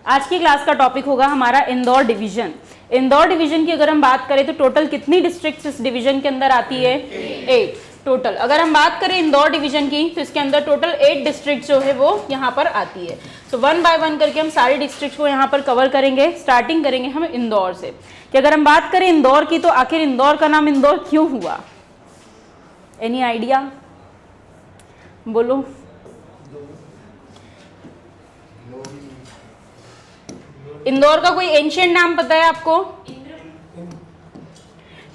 आज की क्लास का टॉपिक होगा हमारा इंदौर डिवीजन। इंदौर डिवीजन की अगर हम बात करें तो टोटल कितनी डिस्ट्रिक्ट्स इस डिवीजन के अंदर आती है? 8 टोटल। अगर हम बात करें इंदौर डिवीजन की तो इसके अंदर टोटल 8 डिस्ट्रिक्ट जो है वो यहाँ पर आती है। तो 1 बाय 1 करके हम सारी डिस्ट्रिक्ट को यहाँ पर कवर करेंगे। स्टार्टिंग करेंगे हम इंदौर से कि अगर हम बात करें इंदौर की तो आखिर इंदौर का नाम इंदौर क्यों हुआ? Any idea? बोलो। इंदौर का कोई एंशिएंट नाम पता है आपको?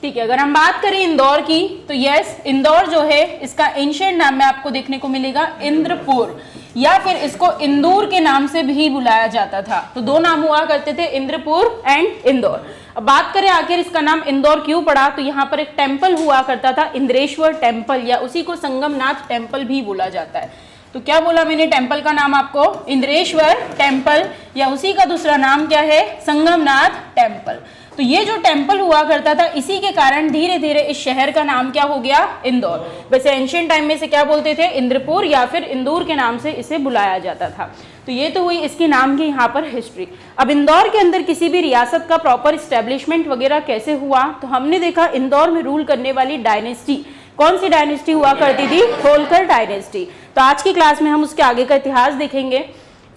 ठीक है, अगर हम बात करें इंदौर की तो यस, इंदौर जो है इसका एंशिएंट नाम में आपको देखने को मिलेगा इंद्रपुर, या फिर इसको इंदौर के नाम से भी बुलाया जाता था। तो दो नाम हुआ करते थे, इंद्रपुर एंड इंदौर। अब बात करें आखिर इसका नाम इंदौर क्यों पड़ा, तो यहाँ पर एक टेम्पल हुआ करता था, इंद्रेश्वर टेम्पल, या उसी को संगमनाथ टेम्पल भी बोला जाता है। तो क्या बोला मैंने, टेम्पल का नाम आपको इंद्रेश्वर टेम्पल, या उसी का दूसरा नाम क्या है, संगमनाथ टेम्पल। तो ये जो टेम्पल हुआ करता था इसी के कारण धीरे धीरे इस शहर का नाम क्या हो गया, इंदौर। वैसे एंशिएंट टाइम में से क्या बोलते थे, इंद्रपुर या फिर इंदौर के नाम से इसे बुलाया जाता था। तो ये तो हुई इसके नाम की यहाँ पर हिस्ट्री। अब इंदौर के अंदर किसी भी रियासत का प्रॉपर इस्टेब्लिशमेंट वगैरह कैसे हुआ, तो हमने देखा इंदौर में रूल करने वाली डायनेस्टी, कौन सी डायनेस्टी हुआ करती थी, होलकर डायनेस्टी। तो आज की क्लास में हम उसके आगे का इतिहास देखेंगे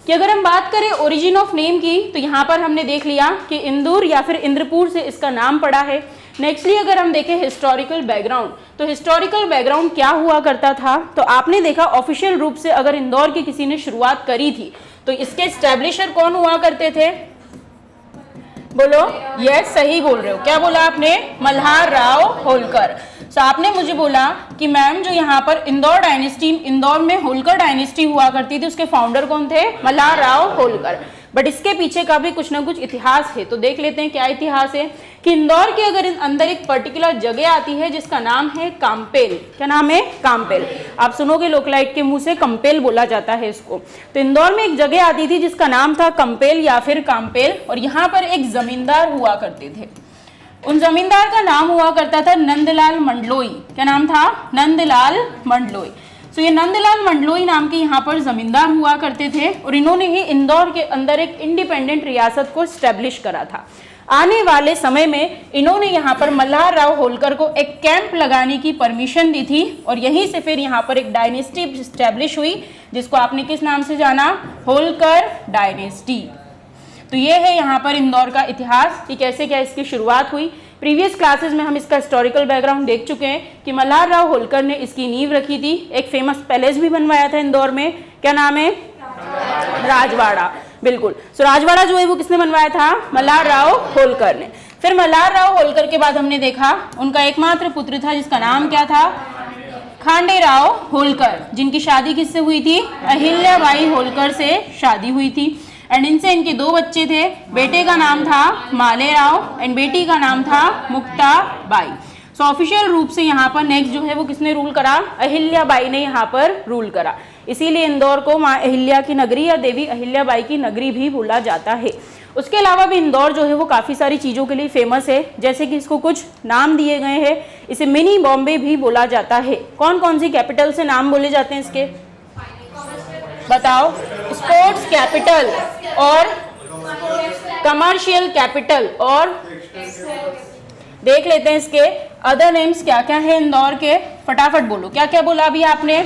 कि अगर हम बात करें ओरिजिन ऑफ नेम की तो यहाँ पर हमने देख लिया कि इंदौर या फिर इंद्रपुर से इसका नाम पड़ा है। नेक्स्टली अगर हम देखें हिस्टोरिकल बैकग्राउंड, तो हिस्टोरिकल बैकग्राउंड क्या हुआ करता था, तो आपने देखा ऑफिशियल रूप से अगर इंदौर की किसी ने शुरुआत करी थी तो इसके स्टैब्लिशर कौन हुआ करते थे? बोलो। यस, सही बोल रहे हो। क्या बोला आपने? मल्हार राव होलकर। तो आपने मुझे बोला कि मैम जो यहाँ पर इंदौर डायनेस्टी, इंदौर में होलकर डायनेस्टी हुआ करती थी, उसके फाउंडर कौन थे? मल्हार राव होलकर। बट इसके पीछे का भी कुछ ना कुछ इतिहास है, तो देख लेते हैं क्या इतिहास है। कि इंदौर के अगर अंदर एक पर्टिकुलर जगह आती है जिसका नाम है काम्पेल। क्या नाम है? काम्पेल। आप सुनोगे लोकलाइट के मुंह से कंपेल बोला जाता है इसको। तो इंदौर में एक जगह आती थी जिसका नाम था कंपेल या फिर काम्पेल, और यहाँ पर एक जमींदार हुआ करते थे। उन जमींदार का नाम हुआ करता था नंदलाल मंडलोई। क्या नाम था? नंदलाल मंडलोई। तो ये नंदलाल मंडलोई नाम के यहाँ पर जमींदार हुआ करते थे, और इन्होंने ही इंदौर के अंदर एक इंडिपेंडेंट रियासत को स्टैब्लिश करा था। आने वाले समय में इन्होंने यहाँ पर मल्हार राव होलकर को एक कैंप लगाने की परमिशन दी थी, और यहीं से फिर यहाँ पर एक डायनेस्टी स्टैब्लिश हुई जिसको आपने किस नाम से जाना? होलकर डायनेस्टी। तो ये है यहाँ पर इंदौर का इतिहास कि कैसे क्या इसकी शुरुआत हुई। प्रीवियस क्लासेस में हम इसका हिस्टोरिकल बैकग्राउंड देख चुके हैं कि मल्हार राव होलकर ने इसकी नींव रखी थी। एक फेमस पैलेस भी बनवाया था इंदौर में, क्या नाम है? राजवाड़ा। बिल्कुल। सो राजवाड़ा जो है वो किसने बनवाया था? मल्हार राव होलकर ने। फिर मल्हार राव होलकर के बाद हमने देखा उनका एकमात्र पुत्र था जिसका नाम क्या था? खांडे राव होलकर, जिनकी शादी किससे हुई थी? अहिल्याबाई होलकर से शादी हुई थी। एंड इनसे इनके 2 बच्चे थे। बेटे का नाम था माले राव एंड बेटी का नाम था मुक्ता बाई। सो ऑफिशियल रूप से यहाँ पर नेक्स्ट जो है वो किसने रूल करा? अहिल्याबाई ने यहाँ पर रूल करा। इसीलिए इंदौर को माँ अहिल्या की नगरी या देवी अहिल्याबाई की नगरी भी बोला जाता है। उसके अलावा भी इंदौर जो है वो काफ़ी सारी चीज़ों के लिए फेमस है, जैसे कि इसको कुछ नाम दिए गए हैं। इसे मिनी बॉम्बे भी बोला जाता है। कौन कौन सी कैपिटल से नाम बोले जाते हैं इसके? बताओ। स्पोर्ट्स कैपिटल और कमर्शियल कैपिटल, और देख लेते हैं इसके अदर नेम्स क्या क्या है इंदौर के। फटाफट बोलो, क्या क्या बोला अभी आपने?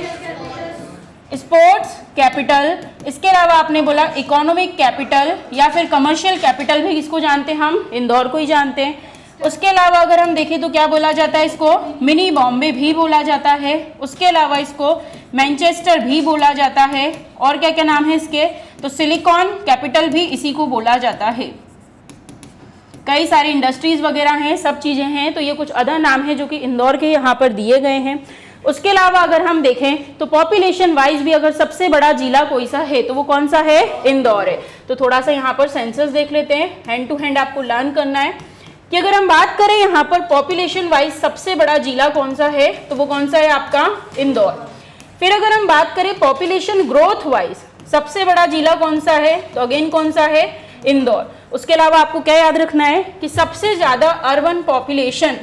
स्पोर्ट्स कैपिटल, इसके अलावा आपने बोला इकोनॉमिक कैपिटल या फिर कमर्शियल कैपिटल भी किसको जानते हैं हम? इंदौर को ही जानते हैं। उसके अलावा अगर हम देखें तो क्या बोला जाता है इसको? मिनी बॉम्बे भी बोला जाता है। उसके अलावा इसको मैनचेस्टर भी बोला जाता है। और क्या क्या नाम है इसके? तो सिलिकॉन कैपिटल भी इसी को बोला जाता है। कई सारी इंडस्ट्रीज वगैरह हैं, सब चीज़ें हैं। तो ये कुछ अदर नाम है जो कि इंदौर के यहाँ पर दिए गए हैं। उसके अलावा अगर हम देखें तो पॉपुलेशन वाइज भी अगर सबसे बड़ा जिला कोई सा है तो वो कौन सा है? इंदौर है। तो थोड़ा सा यहाँ पर सेंसस देख लेते हैं, हैंड टू हैंड आपको लर्न करना है कि अगर हम बात करें यहाँ पर पॉपुलेशन वाइज सबसे बड़ा जिला कौन सा है, तो वो कौन सा है आपका? इंदौर। फिर अगर हम बात करें पॉपुलेशन ग्रोथ वाइज सबसे बड़ा जिला कौन सा है, तो अगेन कौन सा है? इंदौर। उसके अलावा आपको क्या याद रखना है कि सबसे ज्यादा अर्बन पॉपुलेशन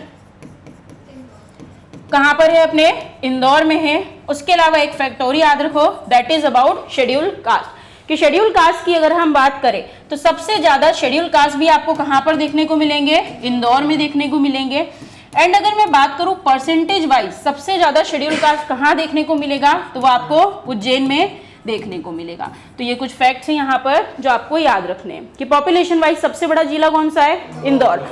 कहाँ पर है? अपने इंदौर में है। उसके अलावा एक फैक्ट और याद रखो, that is about schedule caste. कि शेड्यूल कास्ट की अगर हम बात करें तो सबसे ज्यादा शेड्यूल कास्ट भी आपको कहां पर देखने को मिलेंगे, इंदौर में देखने को मिलेंगे। एंड अगर मैं बात करूं परसेंटेज वाइज सबसे ज्यादा शेड्यूल कास्ट कहां देखने को मिलेगा, तो वो आपको उज्जैन में देखने को मिलेगा। तो ये कुछ फैक्ट्स हैं यहाँ पर जो आपको याद रखने हैं कि पॉपुलेशन वाइज सबसे बड़ा जिला कौन सा है, इंदौर।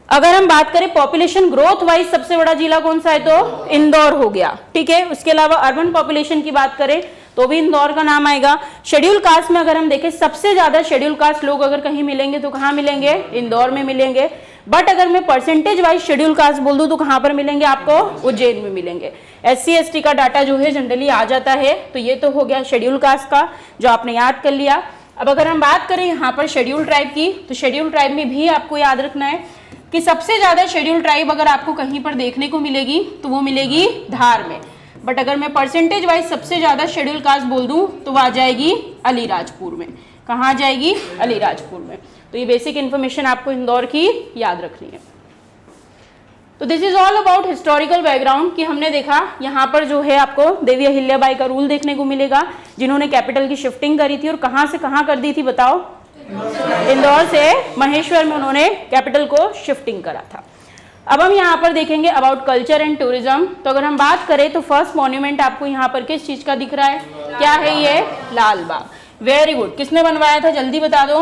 अगर हम बात करें पॉपुलेशन ग्रोथ वाइज सबसे बड़ा जिला कौन सा है, तो इंदौर हो गया, ठीक है। उसके अलावा अर्बन पॉपुलेशन की बात करें तो भी इंदौर का नाम आएगा। शेड्यूल कास्ट में अगर हम देखें सबसे ज्यादा शेड्यूल कास्ट लोग अगर कहीं मिलेंगे तो कहाँ मिलेंगे, इंदौर में मिलेंगे। बट अगर मैं परसेंटेज वाइज शेड्यूल कास्ट बोल दूं तो कहां पर मिलेंगे आपको, उज्जैन में मिलेंगे। SC ST का डाटा जो है जनरली आ जाता है। तो ये तो हो गया शेड्यूल कास्ट का जो आपने याद कर लिया। अब अगर हम बात करें यहाँ पर शेड्यूल ट्राइब की, तो शेड्यूल ट्राइब में भी आपको याद रखना है कि सबसे ज्यादा शेड्यूल ट्राइब अगर आपको कहीं पर देखने को मिलेगी तो वो मिलेगी धार में। बट अगर मैं परसेंटेज वाइज सबसे ज्यादा शेड्यूल कास्ट बोल दूं तो वो आ जाएगी अलीराजपुर में। कहाँ आ जाएगी, अलीराजपुर में। तो ये बेसिक इंफॉर्मेशन आपको इंदौर की याद रखनी है। तो this is all about historical background कि हमने देखा यहाँ पर जो है आपको देवी अहिल्याबाई का रूल देखने को मिलेगा, जिन्होंने कैपिटल की शिफ्टिंग करी थी और कहाँ से कहाँ कर दी थी बताओ, इंदौर से महेश्वर में उन्होंने कैपिटल को शिफ्टिंग करा था। अब हम यहाँ पर देखेंगे अबाउट कल्चर एंड टूरिज्म। तो अगर हम बात करें तो फर्स्ट मॉन्यूमेंट आपको यहाँ पर किस चीज का दिख रहा है, क्या है ये, लाल बाग। Very good. किसने बनवाया था जल्दी बता दो,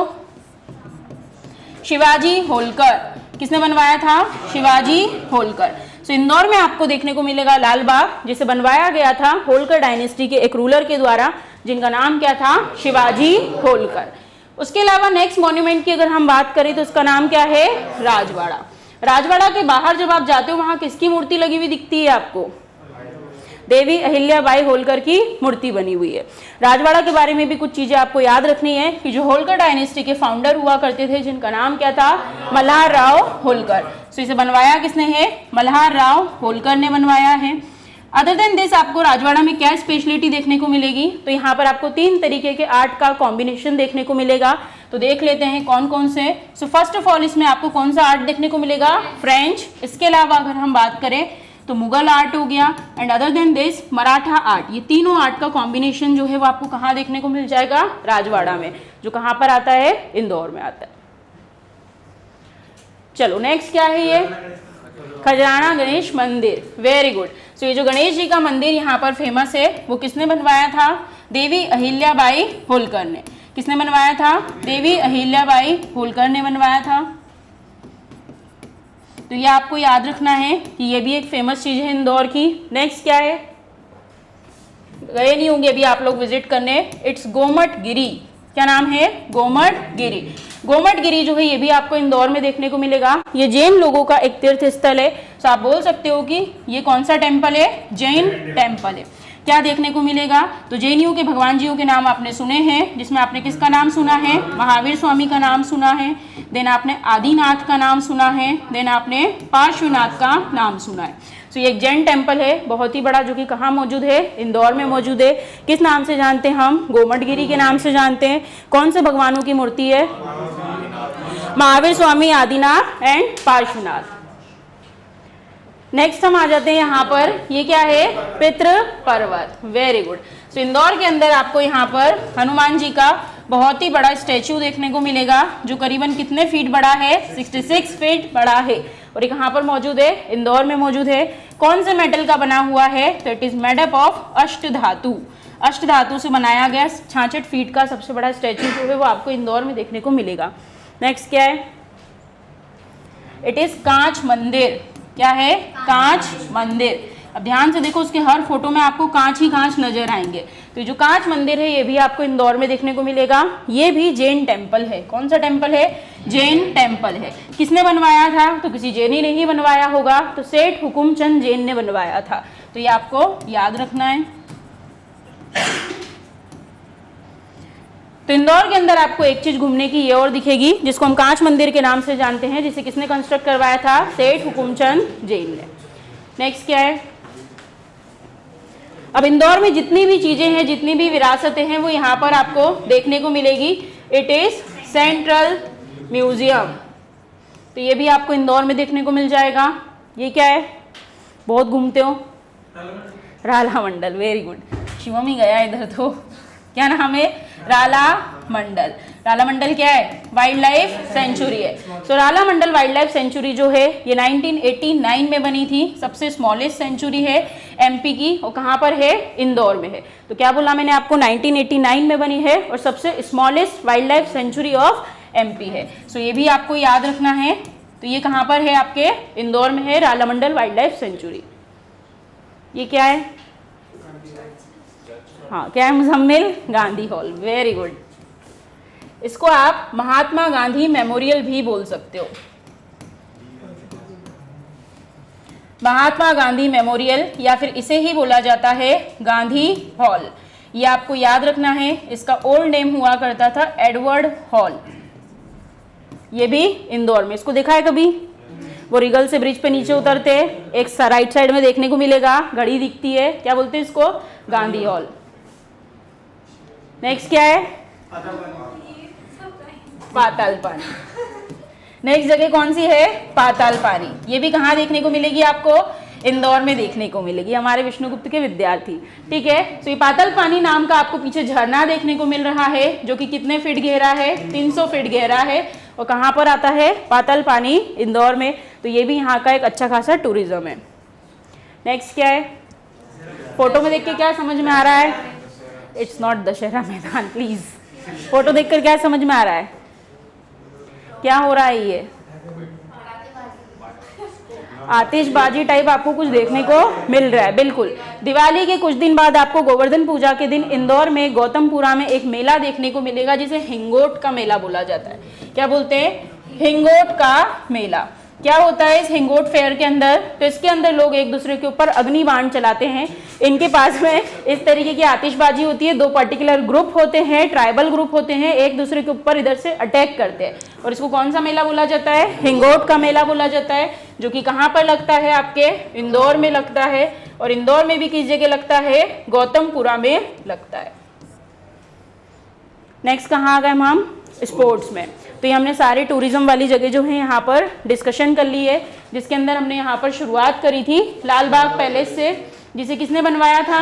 शिवाजी होलकर। किसने बनवाया था, शिवाजी होलकर। सो इंदौर में आपको देखने को मिलेगा लाल बाग, जिसे बनवाया गया था होलकर डायनेस्टी के एक रूलर के द्वारा, जिनका नाम क्या था, शिवाजी होलकर। उसके अलावा नेक्स्ट मॉन्यूमेंट की अगर हम बात करें तो उसका नाम क्या है, राजवाड़ा। राजवाड़ा के बाहर जब आप जाते हो वहां किसकी मूर्ति लगी हुई दिखती है आपको, देवी अहिल्याबाई होलकर की मूर्ति बनी हुई है। राजवाड़ा के बारे में भी कुछ चीजें आपको याद रखनी है कि जो होलकर डायनेस्टी के फाउंडर हुआ करते थे, जिनका नाम क्या था, मल्हार राव होलकर। सो इसे बनवाया किसने है, मल्हार राव होलकर ने बनवाया है। अदर देन दिस आपको राजवाड़ा में क्या स्पेशलिटी देखने को मिलेगी, तो यहाँ पर आपको 3 तरीके के आर्ट का कॉम्बिनेशन देखने को मिलेगा। तो देख लेते हैं कौन कौन से। सो फर्स्ट ऑफ ऑल इसमें आपको कौन सा आर्ट देखने को मिलेगा, फ्रेंच। इसके अलावा अगर हम बात करें तो मुगल आर्ट हो गया, and other than this Maratha art. ये तीनों आर्ट का कॉम्बिनेशन जो है वो आपको कहाँ देखने को मिल जाएगा, राजवाड़ा में, जो कहाँ पर आता है, इंदौर में आता है। चलो नेक्स्ट क्या है, ये खजराना गणेश मंदिर। Very good. सो ये जो गणेश जी का मंदिर यहाँ पर फेमस है वो किसने बनवाया था, देवी अहिल्याबाई होलकर ने। किसने बनवाया था, देवी अहिल्याबाई होलकर ने बनवाया था। तो ये आपको याद रखना है कि ये भी एक फेमस चीज है इंदौर की। नेक्स्ट क्या है, गए नहीं होंगे अभी आप लोग विजिट करने, इट्स गोमट गिरी। क्या नाम है, गोमट गिरी। गोमट गिरी जो है ये भी आपको इंदौर में देखने को मिलेगा। ये जैन लोगों का एक तीर्थ स्थल है। तो आप बोल सकते हो कि ये कौन सा टेम्पल है, जैन टेम्पल है। क्या देखने को मिलेगा, तो जैनियों के भगवान जियों के नाम आपने सुने हैं, जिसमें आपने किसका नाम सुना है, महावीर स्वामी का नाम सुना है, देन आपने आदिनाथ का नाम सुना है, देन आपने पार्श्वनाथ का नाम सुना है। तो ये एक जैन टेम्पल है बहुत ही बड़ा, जो कि कहाँ मौजूद है, इंदौर में मौजूद है। किस नाम से जानते हैं हम, गोमटगिरी के नाम से जानते हैं। कौन से भगवानों की मूर्ति है, महावीर स्वामी, आदिनाथ एंड पार्श्वनाथ। नेक्स्ट हम आ जाते हैं यहाँ पर, ये क्या है, पितृ पर्वत। Very good. सो इंदौर के अंदर आपको यहाँ पर हनुमान जी का बहुत ही बड़ा स्टैचू देखने को मिलेगा, जो करीबन कितने फीट बड़ा है, 66 फीट बड़ा है, और ये कहाँ पर मौजूद है, इंदौर में मौजूद है। कौन से मेटल का बना हुआ है, तो it is made up of अष्ट धातु। अष्ट धातु से बनाया गया 66 फीट का सबसे बड़ा स्टैचू जो है वो आपको इंदौर में देखने को मिलेगा। नेक्स्ट क्या है, इट इज कांच मंदिर। क्या है, कांच मंदिर। अब ध्यान से देखो, उसके हर फोटो में आपको कांच ही कांच नजर आएंगे। तो जो कांच मंदिर है ये भी आपको इंदौर में देखने को मिलेगा। ये भी जैन टेम्पल है। कौन सा टेम्पल है, जैन टेम्पल है। किसने बनवाया था, तो किसी जैनी ने ही बनवाया होगा, तो सेठ हुकुमचंद जैन ने बनवाया था। तो ये आपको याद रखना है। तो इंदौर के अंदर आपको एक चीज घूमने की ये और दिखेगी, जिसको हम कांच मंदिर के नाम से जानते हैं, जिसे किसने कंस्ट्रक्ट करवाया था, सेठ हुकुमचंद जैन ने। नेक्स्ट क्या है, अब इंदौर में जितनी भी चीजें हैं, जितनी भी विरासतें हैं, वो यहाँ पर आपको देखने को मिलेगी। It is central museum. तो ये भी आपको इंदौर में देखने को मिल जाएगा। ये क्या है, बहुत घूमते हो, Ralamandal. Very good. Shivam ही गया इधर तो। क्या नाम है? राला मंडल। राला मंडल क्या है? वाइल्ड लाइफ सेंचुरी है। तो राला मंडल वाइल्ड लाइफ सेंचुरी जो है ये 1989 में बनी थी। सबसे स्मॉलेस्ट सेंचुरी है एमपी की, और कहाँ पर है? इंदौर में है। तो क्या बोला मैंने आपको? 1989 में बनी है और सबसे smallest wild life sanctuary of MP है। सो ये भी आपको याद रखना है। तो ये कहाँ पर है? आपके इंदौर में है राला मंडल वाइल्ड लाइफ सेंचुरी। ये क्या है? हाँ, क्या है? Muzammil Gandhi hall. Very good. इसको आप महात्मा गांधी मेमोरियल भी बोल सकते हो, महात्मा गांधी मेमोरियल, या फिर इसे ही बोला जाता है गांधी हॉल। ये आपको याद रखना है। इसका ओल्ड नेम हुआ करता था एडवर्ड हॉल। ये भी इंदौर में। इसको देखा है कभी? वो रिगल से ब्रिज पे नीचे उतरते हैं, एक राइट साइड में देखने को मिलेगा, घड़ी दिखती है, क्या बोलते हैं इसको? गांधी हॉल। नेक्स्ट क्या है? पाताल पानी। नेक्स्ट जगह कौन सी है? पाताल पानी। ये भी कहाँ देखने को मिलेगी आपको? इंदौर में देखने को मिलेगी। हमारे विष्णुगुप्त के विद्यार्थी। ठीक है। तो ये पाताल पानी नाम का आपको पीछे झरना देखने को मिल रहा है, जो कि कितने फीट गहरा है? 300 फीट गहरा है। और कहाँ पर आता है? पाताल पानी इंदौर में। तो ये भी यहाँ का एक अच्छा खासा टूरिज्म है। नेक्स्ट क्या है? फोटो में देख के क्या समझ में आ रहा है? इट्स नॉट दशहरा मैदान, प्लीज। फोटो देखकर क्या समझ में आ रहा है? क्या हो रहा है? ये आतिशबाजी टाइप आपको कुछ देखने को मिल रहा है। बिल्कुल। दिवाली के कुछ दिन बाद आपको गोवर्धन पूजा के दिन इंदौर में गौतमपुरा में एक मेला देखने को मिलेगा, जिसे हिंगोट का मेला बोला जाता है। क्या बोलते हैं? हिंगोट का मेला। क्या होता है इस हिंगोट फेयर के अंदर? तो इसके अंदर लोग एक दूसरे के ऊपर अग्निबाण चलाते हैं। इनके पास में इस तरीके की आतिशबाजी होती है। दो पर्टिकुलर ग्रुप होते हैं, ट्राइबल ग्रुप होते हैं, एक दूसरे के ऊपर इधर से अटैक करते हैं। और इसको कौन सा मेला बोला जाता है? हिंगोट का मेला बोला जाता है, जो कि कहाँ पर लगता है? आपके इंदौर में लगता है। और इंदौर में भी किस जगह लगता है? गौतमपुरा में लगता है। नेक्स्ट कहाँ आ गए हम? स्पोर्ट्स में। तो ये हमने सारे टूरिज्म वाली जगह जो है यहाँ पर डिस्कशन कर ली है, जिसके अंदर हमने यहाँ पर शुरुआत करी थी लाल बाग पैलेस से, जिसे किसने बनवाया था?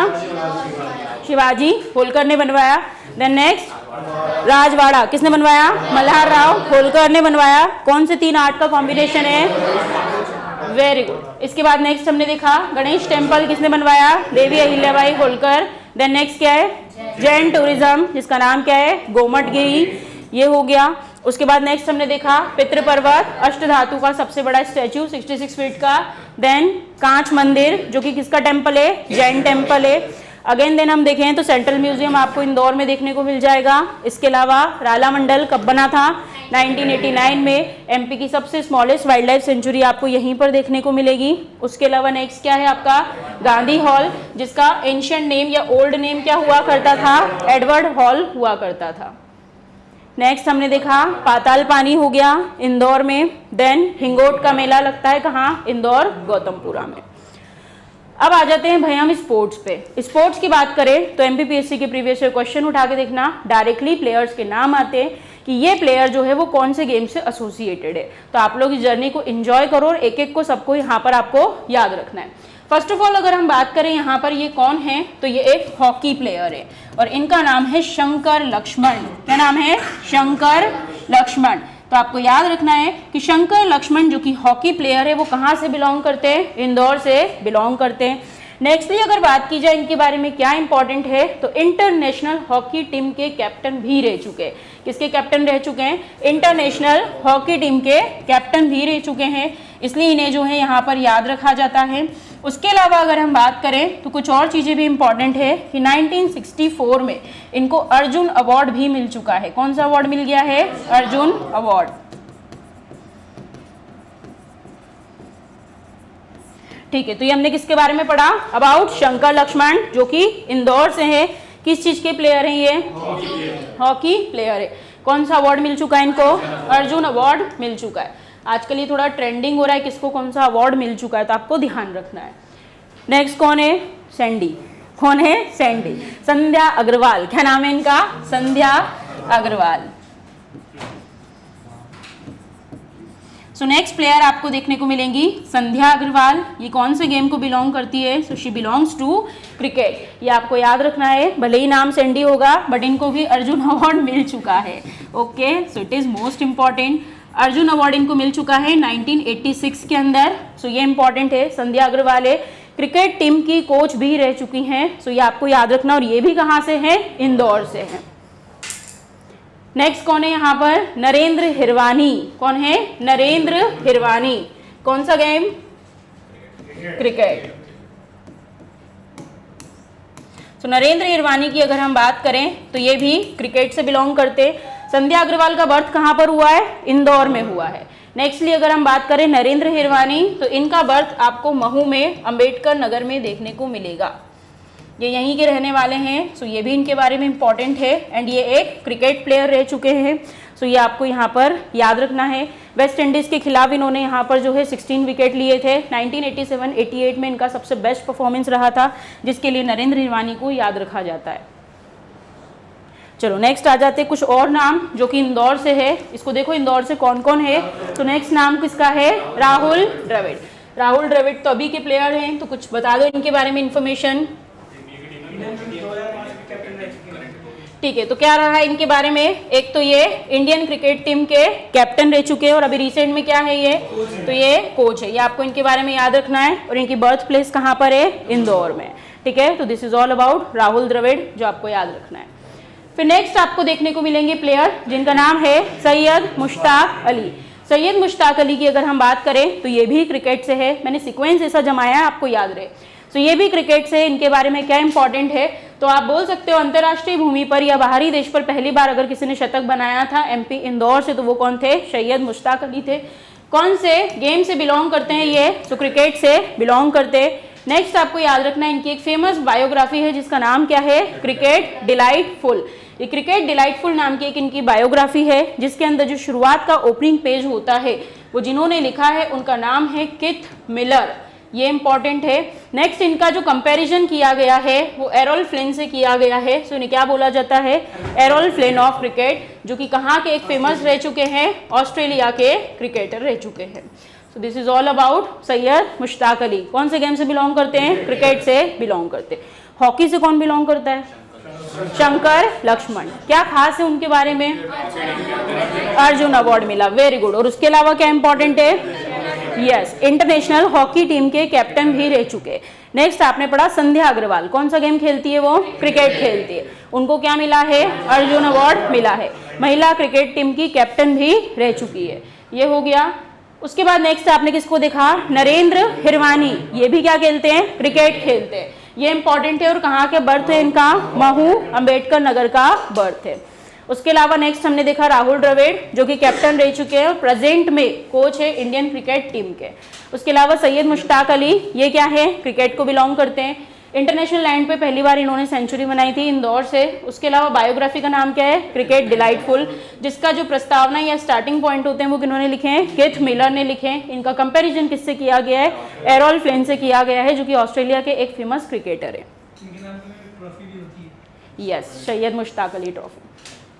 शिवाजी होलकर ने बनवाया। देन नेक्स्ट राजवाड़ा किसने बनवाया? मल्हार राव होलकर ने बनवाया। कौन से 3 आर्ट का कॉम्बिनेशन है? Very good. इसके बाद नेक्स्ट हमने देखा गणेश टेम्पल किसने बनवाया? देवी अहिल्याबाई होलकर। देन नेक्स्ट क्या है? जैन टूरिज्म, जिसका नाम क्या है? गोमटगिरी। ये हो गया। उसके बाद नेक्स्ट हमने देखा पितृपर्वत, अष्टधातु का सबसे बड़ा स्टैच्यू 66 फीट का। देन कांच मंदिर, जो कि किसका टेम्पल है? जैन टेम्पल है। अगेन देन हम देखें तो सेंट्रल म्यूजियम आपको इंदौर में देखने को मिल जाएगा। इसके अलावा राला मंडल कब बना था? 1989 में। एमपी की सबसे स्मॉलेस्ट वाइल्ड लाइफ सेंचुरी आपको यहीं पर देखने को मिलेगी। उसके अलावा नेक्स्ट क्या है आपका? गांधी हॉल, जिसका एंशिएंट नेम या ओल्ड नेम क्या हुआ करता था? एडवर्ड हॉल हुआ करता था। नेक्स्ट हमने देखा पाताल पानी हो गया इंदौर में। देन हिंगोट का मेला लगता है कहाँ? इंदौर गौतमपुरा में। अब आ जाते हैं भाई हम स्पोर्ट्स पे। स्पोर्ट्स की बात करें तो एमपीपीएससी के प्रीवियस ईयर क्वेश्चन उठा के देखना, डायरेक्टली प्लेयर्स के नाम आते हैं कि ये प्लेयर जो है वो कौन से गेम से एसोसिएटेड है। तो आप लोग इस जर्नी को एंजॉय करो और एक एक को सबको यहाँ पर आपको याद रखना है। फर्स्ट ऑफ ऑल अगर हम बात करें यहाँ पर ये कौन है, तो ये एक हॉकी प्लेयर है और इनका नाम है शंकर लक्ष्मण। क्या नाम है? शंकर लक्ष्मण। तो आपको याद रखना है कि शंकर लक्ष्मण जो कि हॉकी प्लेयर है वो कहाँ से बिलोंग करते हैं? इंदौर से बिलोंग करते हैं। नेक्स्टली अगर बात की जाए इनके बारे में क्या इंपॉर्टेंट है, तो इंटरनेशनल हॉकी टीम के कैप्टन भी रह चुके हैं। किसके कैप्टन रह चुके हैं? इंटरनेशनल हॉकी टीम के कैप्टन भी रह चुके हैं, इसलिए इन्हें जो है यहाँ पर याद रखा जाता है। उसके अलावा अगर हम बात करें तो कुछ और चीज़ें भी इंपॉर्टेंट है कि 1964 में इनको अर्जुन अवार्ड भी मिल चुका है। कौन सा अवार्ड मिल गया है? अर्जुन अवार्ड। ठीक है, तो ये हमने किसके बारे में पढ़ा? अबाउट शंकर लक्ष्मण, जो कि इंदौर से है। किस चीज के प्लेयर हैं ये? हॉकी प्लेयर है। कौन सा अवार्ड मिल चुका है इनको? अर्जुन अवार्ड मिल चुका है। आजकल ये थोड़ा ट्रेंडिंग हो रहा है किसको कौन सा अवार्ड मिल चुका है, तो आपको ध्यान रखना है। नेक्स्ट कौन है? सैंडी। कौन है? सैंडी। संध्या अग्रवाल। क्या नाम है इनका? संध्या अग्रवाल। सो नेक्स्ट प्लेयर आपको देखने को मिलेंगी संध्या अग्रवाल। ये कौन से गेम को बिलोंग करती है? So she belongs to cricket. ये आपको याद रखना है, भले ही नाम सेंडी होगा बट इनको भी अर्जुन अवार्ड मिल चुका है। Okay, so it is most important. Arjun award इनको मिल चुका है 1986 के अंदर। सो ये इंपॉर्टेंट है। संध्या अग्रवाल है, क्रिकेट टीम की कोच भी रह चुकी हैं। सो ये आपको याद रखना। और ये भी कहाँ से है? इंदौर से है। नेक्स्ट कौन है यहाँ पर? नरेंद्र हिरवानी। कौन है? नरेंद्र हिरवानी। कौन सा गेम? क्रिकेट। तो नरेंद्र हिरवानी की अगर हम बात करें तो ये भी क्रिकेट से बिलोंग करते। संध्या अग्रवाल का बर्थ कहाँ पर हुआ है? इंदौर में हुआ है। नेक्स्टली अगर हम बात करें नरेंद्र हिरवानी, तो इनका बर्थ आपको महू में अंबेडकर नगर में देखने को मिलेगा। ये यहीं के रहने वाले हैं। सो ये भी इनके बारे में इंपॉर्टेंट है। एंड ये एक क्रिकेट प्लेयर रह चुके हैं। सो ये आपको यहाँ पर याद रखना है। वेस्ट इंडीज़ के खिलाफ इन्होंने यहाँ पर जो है 16 विकेट लिए थे। 1987-88 में इनका सबसे बेस्ट परफॉर्मेंस रहा था, जिसके लिए नरेंद्र हिरवानी को याद रखा जाता है। चलो नेक्स्ट आ जाते कुछ और नाम जो कि इंदौर से है। इसको देखो इंदौर से कौन कौन है। तो नेक्स्ट नाम किसका है? राहुल द्रविड़। राहुल द्रविड़ तो अभी के प्लेयर हैं, तो कुछ बता दो इनके बारे में इंफॉर्मेशन। ठीक है, तो क्या रहा है इनके बारे में? एक तो ये इंडियन क्रिकेट टीम के कैप्टन रह चुके हैं और अभी रिसेंट में क्या है ये? तो ये कोच है। ये आपको इनके बारे में याद रखना है। और इनकी बर्थ प्लेस कहाँ पर है? इंदौर में। ठीक है, तो this is all about Rahul Dravid जो आपको याद रखना है। फिर नेक्स्ट आपको देखने को मिलेंगे प्लेयर जिनका नाम है सैयद मुश्ताक अली। सैयद मुश्ताक अली की अगर हम बात करें तो ये भी क्रिकेट से है। मैंने सीक्वेंस ऐसा जमाया है आपको याद रहे। तो ये भी क्रिकेट से। इनके बारे में क्या इंपॉर्टेंट है? तो आप बोल सकते हो अंतर्राष्ट्रीय भूमि पर या बाहरी देश पर पहली बार अगर किसी ने शतक बनाया था एमपी इंदौर से, तो वो कौन थे? सैयद मुश्ताक अली थे। कौन से गेम से बिलोंग करते हैं ये? तो क्रिकेट से बिलोंग करते। नेक्स्ट आपको याद रखना है इनकी एक फेमस बायोग्राफी है जिसका नाम क्या है? Cricket delightful. ये क्रिकेट डिलाइटफुल नाम की एक इनकी बायोग्राफी है, जिसके अंदर जो शुरुआत का ओपनिंग पेज होता है वो जिन्होंने लिखा है उनका नाम है किथ मिलर। ये इंपॉर्टेंट है। नेक्स्ट इनका जो कंपैरिजन किया गया है वो एरोल फ्लिन से किया गया है। सो इन्हें क्या बोला जाता है? एरोल फ्लिन ऑफ क्रिकेट, जो कि कहाँ के एक फेमस रह चुके हैं? ऑस्ट्रेलिया के क्रिकेटर रह चुके हैं। सो this is all about Syed Mushtaq Ali. कौन से गेम से बिलोंग करते हैं? क्रिकेट से बिलोंग करते। हॉकी से कौन बिलोंग करता है? शंकर लक्ष्मण। क्या खास है उनके बारे में? अर्जुन अवार्ड मिला। Very good. और उसके अलावा क्या इंपॉर्टेंट है? यस, इंटरनेशनल हॉकी टीम के कैप्टन भी रह चुके। नेक्स्ट आपने पढ़ा संध्या अग्रवाल। कौन सा गेम खेलती है वो? क्रिकेट खेलती है। उनको क्या मिला है? अर्जुन अवार्ड मिला है। महिला क्रिकेट टीम की कैप्टन भी रह चुकी है। ये हो गया। उसके बाद नेक्स्ट आपने किसको देखा? नरेंद्र हिरवानी। ये भी क्या खेलते हैं? क्रिकेट खेलते हैं। ये इंपॉर्टेंट है। और कहाँ के बर्थ है इनका? महू अंबेडकर नगर का बर्थ है। उसके अलावा नेक्स्ट हमने देखा राहुल द्रविड़ जो कि कैप्टन रह चुके हैं और प्रेजेंट में कोच है इंडियन क्रिकेट टीम के। उसके अलावा सैयद मुश्ताक अली, ये क्या है? क्रिकेट को बिलोंग करते हैं। इंटरनेशनल लैंड पे पहली बार इन्होंने सेंचुरी बनाई थी इंदौर से। उसके अलावा बायोग्राफी का नाम क्या है? क्रिकेट डिलाइटफुल, जिसका जो प्रस्तावना या स्टार्टिंग पॉइंट होते हैं वो किन्होंने लिखे हैं? किथ मिलर ने लिखे हैं। इनका कंपैरिजन किससे किया गया है? एरोल फ्लिन से किया गया है, जो कि ऑस्ट्रेलिया के एक फेमस क्रिकेटर है। Yes, Syed Mushtaq Ali trophy.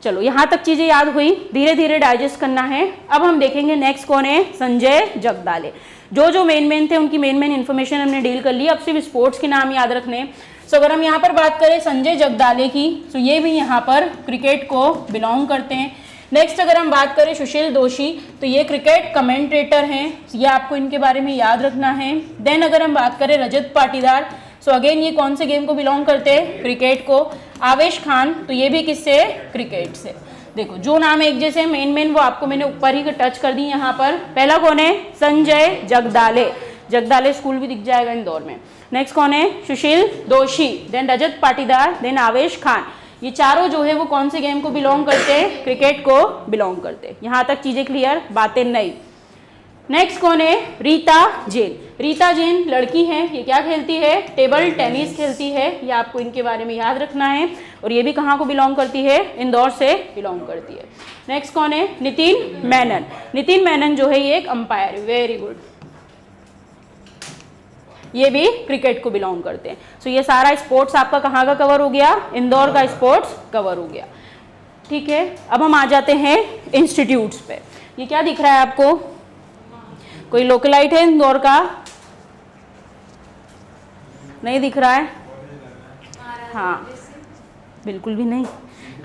चलो यहाँ तक चीजें याद हुई, धीरे धीरे डाइजेस्ट करना है। अब हम देखेंगे नेक्स्ट कौन है? संजय जगदाले। जो मेन थे उनकी मेन इन्फॉर्मेशन हमने डील कर ली। अब सिर्फ स्पोर्ट्स के नाम याद रखने। सो अगर हम यहाँ पर बात करें संजय जगदाले की, तो ये भी यहाँ पर क्रिकेट को बिलोंग करते हैं। नेक्स्ट अगर हम बात करें सुशील दोषी, तो ये क्रिकेट कमेंटेटर हैं। ये आपको इनके बारे में याद रखना है। देन अगर हम बात करें रजत पाटीदार, सो अगेन ये कौन से गेम को बिलोंग करते हैं? क्रिकेट को। आवेश खान, तो ये भी किससे? क्रिकेट से। देखो जो नाम एक जैसे मेन वो आपको मैंने ऊपर ही टच कर दी यहाँ पर। पहला कौन है? संजय जगदाले। जगदाले स्कूल भी दिख जाएगा इंदौर में। नेक्स्ट कौन है? सुशील दोषी, देन रजत पाटीदार, देन आवेश खान। ये चारों जो है वो कौन से गेम को बिलोंग करते हैं? क्रिकेट को बिलोंग करते हैं। यहाँ तक चीजें क्लियर, बातें नहीं। नेक्स्ट कौन है? रीता जैन। रीता जैन लड़की है। ये क्या खेलती है? टेबल टेनिस खेलती है। ये आपको इनके बारे में याद रखना है। और ये भी कहाँ को बिलोंग करती है? इंदौर से बिलोंग करती है। नेक्स्ट कौन है? नितिन मेनन। नितिन मेनन जो है ये एक अंपायर। Very good. ये भी क्रिकेट को बिलोंग करते हैं। सो ये सारा स्पोर्ट्स आपका कहाँ का कवर हो गया? इंदौर का स्पोर्ट्स कवर हो गया। ठीक है, अब हम आ जाते हैं इंस्टीट्यूट्स पे। ये क्या दिख रहा है आपको? कोई लोकलाइट है इंदौर का? नहीं दिख रहा है? हाँ, बिल्कुल भी नहीं।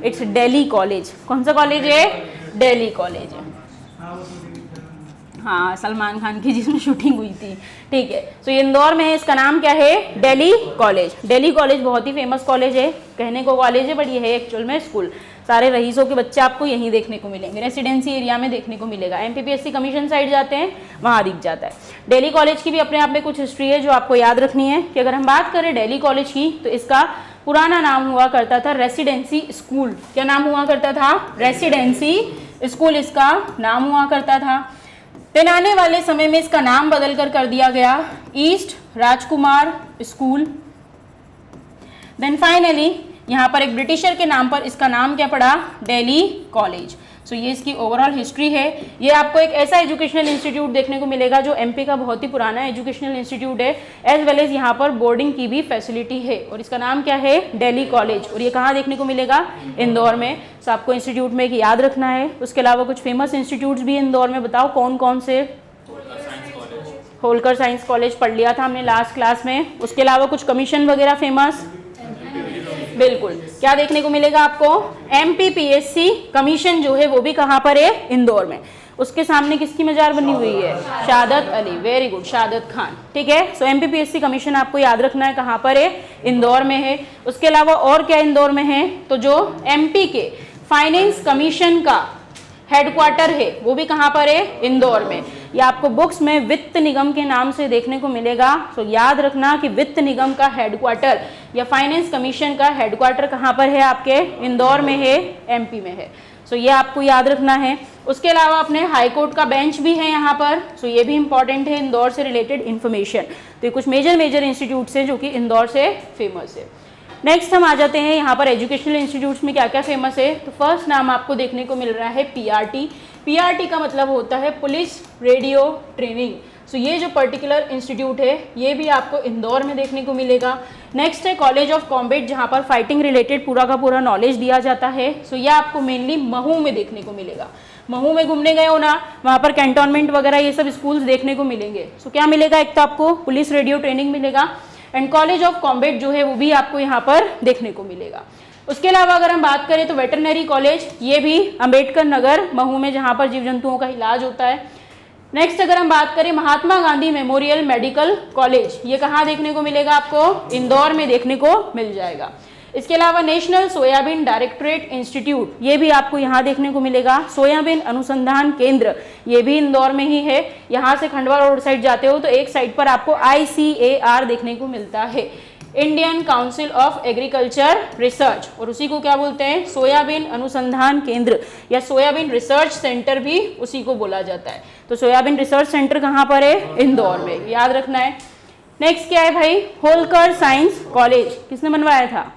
It's Delhi college. कौन सा कॉलेज है? दिल्ली कॉलेज है। हाँ, सलमान खान की जिसमें शूटिंग हुई थी। ठीक है, तो ये इंदौर में है, इसका नाम क्या है? दिल्ली कॉलेज। दिल्ली कॉलेज बहुत ही फेमस कॉलेज है, कहने को कॉलेज है बट ये है एक्चुअल में स्कूल। सारे रईसों के बच्चे आपको यहीं देखने को मिलेंगे, रेसिडेंसी एरिया में देखने को मिलेगा। MPPSC कमीशन साइड जाते हैं वहाँ दिख जाता है। दिल्ली कॉलेज की भी अपने आप में कुछ हिस्ट्री है जो आपको याद रखनी है कि अगर हम बात करें दिल्ली कॉलेज की तो इसका पुराना नाम हुआ करता था रेसिडेंसी स्कूल। क्या नाम हुआ करता था? रेसिडेंसी स्कूल इसका नाम हुआ करता था। फिर आने वाले समय में इसका नाम बदलकर कर दिया गया ईस्ट राजकुमार स्कूल। देन फाइनली यहाँ पर एक ब्रिटिशर के नाम पर इसका नाम क्या पड़ा? दिल्ली कॉलेज। सो ये इसकी ओवरऑल हिस्ट्री है। ये आपको एक ऐसा एजुकेशनल इंस्टीट्यूट देखने को मिलेगा जो MP का बहुत ही पुराना एजुकेशनल इंस्टीट्यूट है, एज वेल एज यहाँ पर बोर्डिंग की भी फैसिलिटी है और इसका नाम क्या है? दिल्ली कॉलेज। और ये कहाँ देखने को मिलेगा? इंदौर में। सो आपको इंस्टीट्यूट में याद रखना है। उसके अलावा कुछ फेमस इंस्टीट्यूट्स भी इंदौर में, बताओ कौन कौन से? होलकर साइंस कॉलेज पढ़ लिया था हमने लास्ट क्लास में। उसके अलावा कुछ कमीशन वगैरह फेमस? बिल्कुल। क्या देखने को मिलेगा आपको? MPPSC कमीशन जो है वो भी कहाँ पर है? इंदौर में। उसके सामने किसकी मजार बनी हुई है? शहादत अली। वेरी गुड, शहादत खान। ठीक है, सो MPPSC कमीशन आपको याद रखना है कहाँ पर है? इंदौर में है। उसके अलावा और क्या इंदौर में है? तो जो MP के फाइनेंस कमीशन का हेडक्वार्टर है वो भी कहाँ पर है? इंदौर में। ये आपको बुक्स में वित्त निगम के नाम से देखने को मिलेगा। तो याद रखना कि वित्त निगम का हेडक्वार्टर या फाइनेंस कमीशन का हेडक्वार्टर कहाँ पर है? आपके इंदौर में है, MP में है। सो ये आपको याद रखना है। उसके अलावा अपने हाई कोर्ट का बेंच भी है यहाँ पर। सो ये भी इंपॉर्टेंट है, इंदौर से रिलेटेड इन्फॉर्मेशन। तो ये कुछ मेजर इंस्टीट्यूट्स हैं जो कि इंदौर से फेमस है। नेक्स्ट हम आ जाते हैं यहाँ पर एजुकेशनल इंस्टीट्यूट्स में क्या क्या फेमस है। तो फर्स्ट नाम आपको देखने को मिल रहा है PRT। PRT का मतलब होता है पुलिस रेडियो ट्रेनिंग। सो ये जो पर्टिकुलर इंस्टीट्यूट है ये भी आपको इंदौर में देखने को मिलेगा। नेक्स्ट है कॉलेज ऑफ कॉम्बैट, जहाँ पर फाइटिंग रिलेटेड पूरा का पूरा नॉलेज दिया जाता है। सो ये आपको मेनली महू में देखने को मिलेगा। महू में घूमने गए हो ना, वहाँ पर कैंटोनमेंट वगैरह ये सब स्कूल्स देखने को मिलेंगे। सो क्या मिलेगा? एक तो आपको पुलिस रेडियो ट्रेनिंग मिलेगा एंड कॉलेज ऑफ कॉम्बैट जो है वो भी आपको यहाँ पर देखने को मिलेगा। उसके अलावा अगर हम बात करें तो वेटरनरी कॉलेज, ये भी अंबेडकर नगर महू में, जहाँ पर जीव जंतुओं का इलाज होता है। नेक्स्ट अगर हम बात करें Mahatma Gandhi memorial medical college, ये कहाँ देखने को मिलेगा? आपको इंदौर में देखने को मिल जाएगा। इसके अलावा नेशनल सोयाबीन डायरेक्टरेट इंस्टीट्यूट, ये भी आपको यहाँ देखने को मिलेगा। सोयाबीन अनुसंधान केंद्र, ये भी इंदौर में ही है। यहाँ से खंडवा रोड साइड जाते हो तो एक साइड पर आपको ICAR देखने को मिलता है, Indian council of agriculture research, और उसी को क्या बोलते हैं? सोयाबीन अनुसंधान केंद्र या सोयाबीन रिसर्च सेंटर भी उसी को बोला जाता है। तो सोयाबीन रिसर्च सेंटर कहाँ पर है? इंदौर में, याद रखना है। नेक्स्ट क्या है भाई? होलकर साइंस कॉलेज, किसने बनवाया था?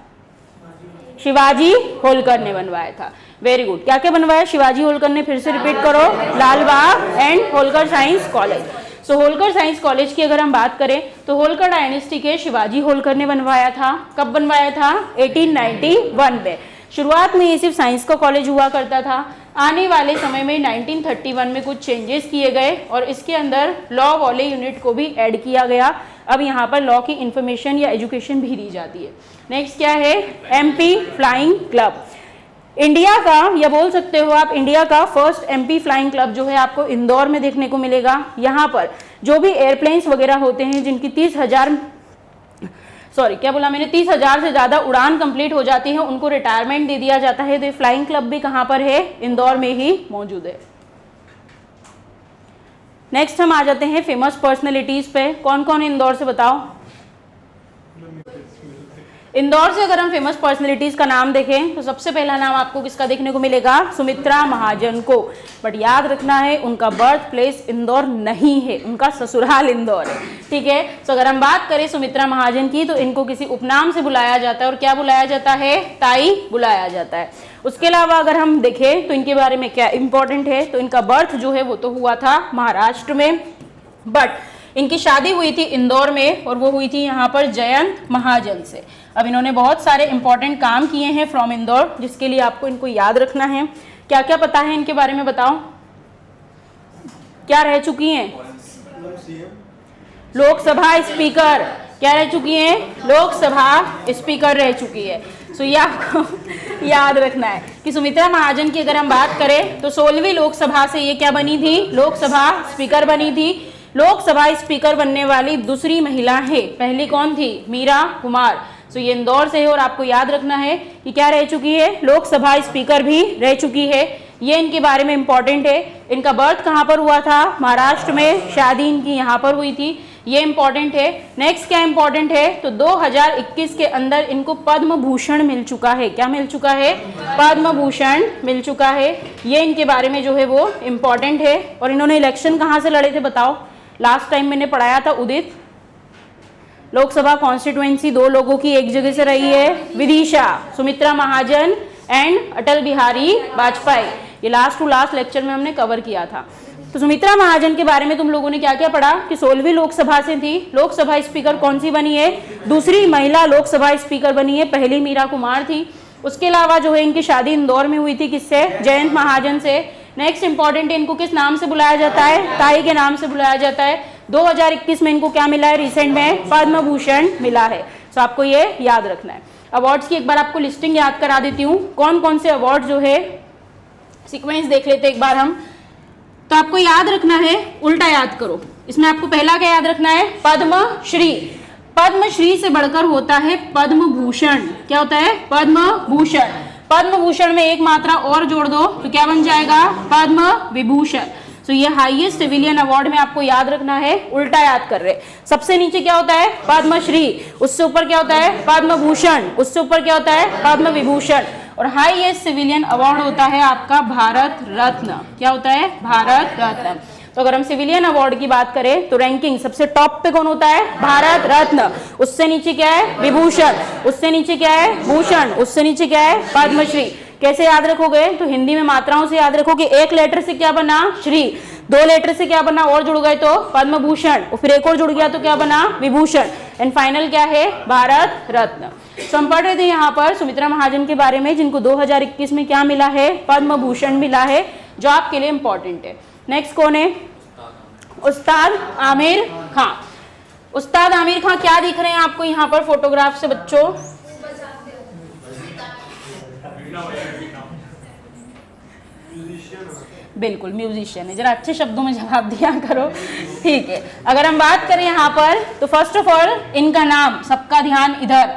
शिवाजी होलकर ने बनवाया था। Very good. क्या क्या बनवाया शिवाजी होलकर ने? फिर से रिपीट करो। Lal Bagh and Holkar science college. So Holkar science college की अगर हम बात करें तो होलकर डायनेस्टी के शिवाजी होलकर ने बनवाया था। कब बनवाया था? 1891 में। शुरुआत में ये सिर्फ साइंस का कॉलेज हुआ करता था। आने वाले समय में 1931 में कुछ चेंजेस किए गए और इसके अंदर लॉ वाले यूनिट को भी ऐड किया गया। अब यहाँ पर लॉ की इंफॉर्मेशन या एजुकेशन भी दी जाती है। नेक्स्ट क्या है? MP फ्लाइंग क्लब, इंडिया का, या बोल सकते हो आप इंडिया का फर्स्ट MP फ्लाइंग क्लब जो है आपको इंदौर में देखने को मिलेगा। यहाँ पर जो भी एयरप्लेन्स वगैरह होते हैं जिनकी 30,000 से ज़्यादा उड़ान कंप्लीट हो जाती है उनको रिटायरमेंट दे दिया जाता है। तो ये फ्लाइंग क्लब भी कहाँ पर है? इंदौर में ही मौजूद है। नेक्स्ट हम आ जाते हैं फेमस पर्सनैलिटीज पे। कौन कौन इंदौर से बताओ? इंदौर से अगर हम फेमस पर्सनैलिटीज का नाम देखें तो सबसे पहला नाम आपको किसका देखने को मिलेगा? सुमित्रा महाजन को। बट याद रखना है उनका बर्थ प्लेस इंदौर नहीं है, उनका ससुराल इंदौर है। ठीक है, तो अगर हम बात करें सुमित्रा महाजन की तो इनको किसी उपनाम से बुलाया जाता है और क्या बुलाया जाता है? ताई बुलाया जाता है। उसके अलावा अगर हम देखें तो इनके बारे में क्या इंपॉर्टेंट है, तो इनका बर्थ जो है वो तो हुआ था महाराष्ट्र में, बट इनकी शादी हुई थी इंदौर में और वो हुई थी यहाँ पर जयंत महाजन से। अब इन्होंने बहुत सारे इंपॉर्टेंट काम किए हैं फ्रॉम इंदौर, जिसके लिए आपको इनको याद रखना है। क्या क्या पता है इनके बारे में बताओ? क्या रह चुकी हैं? लोकसभा स्पीकर क्या रह चुकी है? लोकसभा स्पीकर रह चुकी है। सो ये आपको याद रखना है कि सुमित्रा महाजन की अगर हम बात करें तो 16वीं लोकसभा से ये क्या बनी थी? लोकसभा स्पीकर बनी थी। लोकसभा स्पीकर बनने वाली दूसरी महिला है, पहली कौन थी? मीरा कुमार। सो ये इंदौर से है और आपको याद रखना है कि क्या रह चुकी है? लोकसभा स्पीकर भी रह चुकी है। ये इनके बारे में इंपॉर्टेंट है। इनका बर्थ कहाँ पर हुआ था? महाराष्ट्र में। शादी इनकी यहाँ पर हुई थी, ये इंपॉर्टेंट है। नेक्स्ट क्या इंपॉर्टेंट है? तो 2021 के अंदर इनको पद्म भूषण मिल चुका है। क्या मिल चुका है? पद्म भूषण मिल चुका है। ये इनके बारे में जो है वो इंपॉर्टेंट है। और इन्होंने इलेक्शन कहाँ से लड़े थे बताओ? लास्ट टाइम मैंने पढ़ाया था उदित लोकसभा कॉन्स्टिट्यूएंसी 2 लोगों की एक जगह से रही है, विदिशा, सुमित्रा महाजन एंड अटल बिहारी वाजपेयी। ये लास्ट टू लास्ट लेक्चर में हमने कवर किया था। तो सुमित्रा महाजन के बारे में तुम लोगों ने क्या क्या पढ़ा कि 16वीं लोकसभा से थी। लोकसभा स्पीकर कौन सी बनी है? दूसरी महिला लोकसभा स्पीकर बनी है, पहली मीरा कुमार थी। उसके अलावा जो है इनकी शादी इंदौर में हुई थी, किससे? जयंत महाजन से। नेक्स्ट इंपॉर्टेंट, इनको किस नाम से बुलाया जाता है? ताई के नाम से बुलाया जाता है। 2021 में इनको क्या मिला है? रिसेंट में पद्म भूषण मिला है। तो आपको ये याद रखना है। अवार्ड्स की एक बार आपको लिस्टिंग याद करा देती हूँ, कौन कौन से अवार्ड जो है, सीक्वेंस देख लेते एक बार हम। तो आपको याद रखना है, उल्टा याद करो। इसमें आपको पहला क्या याद रखना है? पद्मश्री। पद्मश्री से बढ़कर होता है पद्म भूषण। क्या होता है? पद्म भूषण। पद्म भूषण में एक मात्रा और जोड़ दो तो क्या बन जाएगा? पद्म विभूषण। तो ये हाईएस्ट सिविलियन अवार्ड में आपको याद रखना है, उल्टा याद कर रहे। सबसे नीचे क्या होता है? पद्मश्री। उससे ऊपर क्या होता है? पद्म भूषण। उससे ऊपर क्या होता है? पद्म विभूषण। और हाईएस्ट सिविलियन अवार्ड होता है आपका भारत रत्न। क्या होता है? भारत रत्न। तो अगर हम सिविलियन अवार्ड की बात करें तो रैंकिंग सबसे टॉप पे कौन होता है? भारत रत्न। उससे नीचे क्या है? विभूषण। उससे नीचे क्या है? भूषण। उससे नीचे क्या है? पद्मश्री। कैसे याद रखोगे? तो हिंदी में मात्राओं से याद रखो कि एक लेटर से क्या बना? श्री। 2 लेटर से क्या बना? और जुड़ गए तो पद्म भूषण। और फिर एक और जुड़ गया तो क्या बना? विभूषण। एंड फाइनल क्या है? भारत रत्न। तो हम पढ़ रहे थे यहाँ पर सुमित्रा महाजन के बारे में, जिनको 2021 में क्या मिला है? पद्म भूषण मिला है, जो आपके लिए इंपॉर्टेंट है। नेक्स्ट कौन है? उस्ताद आमिर खां। उस्ताद आमिर खां क्या दिख रहे हैं आपको यहाँ पर फोटोग्राफ से बच्चों? बिल्कुल म्यूजिशियन है। जरा अच्छे शब्दों में जवाब दिया करो, ठीक है। अगर हम बात करें यहाँ पर तो फर्स्ट ऑफ ऑल इनका नाम, सबका ध्यान इधर,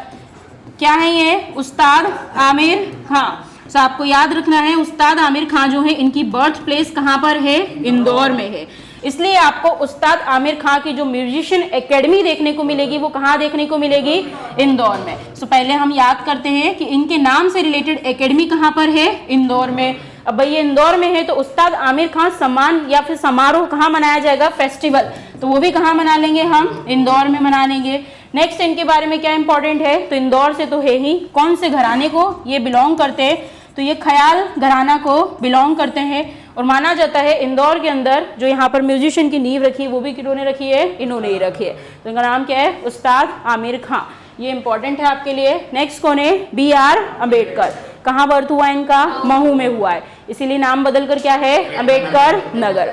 क्या है ये? उस्ताद आमिर खां। तो आपको याद रखना है, उस्ताद आमिर खां जो है इनकी बर्थ प्लेस कहाँ पर है? इंदौर में है। इसलिए आपको उस्ताद आमिर खां की जो म्यूजिशियन एकेडमी देखने को मिलेगी वो कहाँ देखने को मिलेगी? इंदौर में। तो पहले हम याद करते हैं कि इनके नाम से रिलेटेड एकेडमी कहाँ पर है? इंदौर में। अब भाई ये इंदौर में है तो उस्ताद आमिर खां सम्मान या फिर समारोह कहाँ मनाया जाएगा? फेस्टिवल। तो वो भी कहाँ मना लेंगे हम? इंदौर में मना लेंगे। नेक्स्ट इनके बारे में क्या इंपॉर्टेंट है? तो इंदौर से तो है ही। कौन से घराने को ये बिलोंग करते हैं? तो ये ख्याल घराना को बिलोंग करते हैं। और माना जाता है इंदौर के अंदर जो यहाँ पर म्यूजिशियन की नींव रखी है वो भी किन्होंने रखी है? इन्होंने ही रखी है। तो इनका नाम क्या है? उस्ताद आमिर खां। ये इंपॉर्टेंट है आपके लिए। नेक्स्ट कौन है? BR अम्बेडकर। कहाँ बर्थ हुआ इनका? महू में हुआ है, इसीलिए नाम बदलकर क्या है? अम्बेडकर नगर।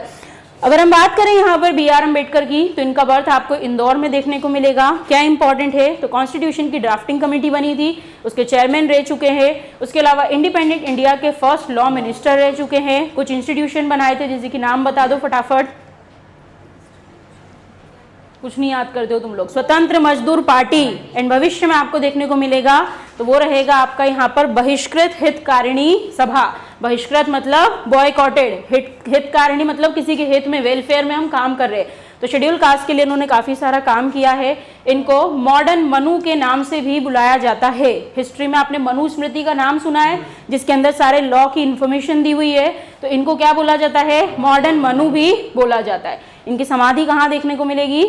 अगर हम बात करें यहाँ पर BR अम्बेडकर की तो इनका बर्थ आपको इंदौर में देखने को मिलेगा। क्या इंपॉर्टेंट है? तो कॉन्स्टिट्यूशन की ड्राफ्टिंग कमेटी बनी थी, उसके चेयरमैन रह चुके हैं। उसके अलावा इंडिपेंडेंट इंडिया के फर्स्ट लॉ मिनिस्टर रह चुके हैं। कुछ इंस्टीट्यूशन बनाए थे जैसे कि नाम बता दो फटाफट। कुछ नहीं याद करते हो तुम लोग? स्वतंत्र मजदूर पार्टी। एंड भविष्य में आपको देखने को मिलेगा तो वो रहेगा आपका यहाँ पर बहिष्कृत हितकारिणी सभा। बहिष्कृत मतलब बॉयकॉटेड, हितकारिणी मतलब किसी के हित में, वेलफेयर में हम काम कर रहे हैं। तो शेड्यूल कास्ट के लिए इन्होंने काफी सारा काम किया है। इनको मॉडर्न मनु के नाम से भी बुलाया जाता है। हिस्ट्री में आपने मनु स्मृति का नाम सुना है, जिसके अंदर सारे लॉ की इंफॉर्मेशन दी हुई है। तो इनको क्या बोला जाता है? मॉडर्न मनु भी बोला जाता है। इनकी समाधि कहाँ देखने को मिलेगी?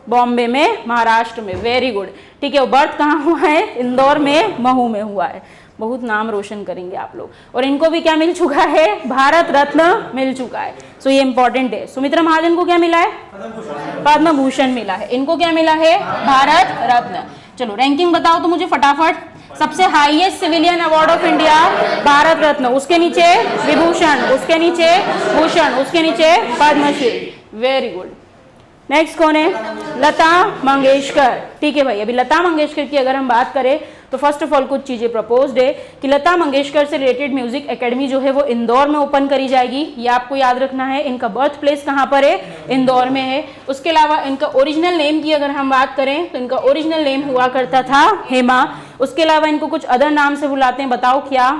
बॉम्बे में, महाराष्ट्र में। वेरी गुड, ठीक है। बर्थ कहाँ हुआ है? इंदौर में, महू में हुआ है। बहुत नाम रोशन करेंगे आप लोग। और इनको भी क्या मिल चुका है? भारत रत्न मिल चुका है। सो ये इंपॉर्टेंट है। सुमित्रा महाजन को क्या मिला है? पद्म भूषण मिला है। इनको क्या मिला है? भारत रत्न। चलो रैंकिंग बताओ तो मुझे फटाफट। सबसे highest civilian award of India Bharat Ratna, उसके नीचे विभूषण, उसके नीचे भूषण, उसके नीचे पद्मश्री। Very good. नेक्स्ट कौन है? लता मंगेशकर। ठीक है भाई, अभी लता मंगेशकर की अगर हम बात करें तो फर्स्ट ऑफ ऑल कुछ चीजें प्रपोज्ड है कि लता मंगेशकर से रिलेटेड म्यूजिक एकेडमी जो है वो इंदौर में ओपन करी जाएगी। ये आपको याद रखना है। इनका बर्थ प्लेस कहाँ पर है? इंदौर में है। उसके अलावा इनका ओरिजिनल नेम की अगर हम बात करें तो इनका ओरिजिनल नेम हुआ करता था हेमा। उसके अलावा इनको कुछ अदर नाम से बुलाते हैं, बताओ क्या?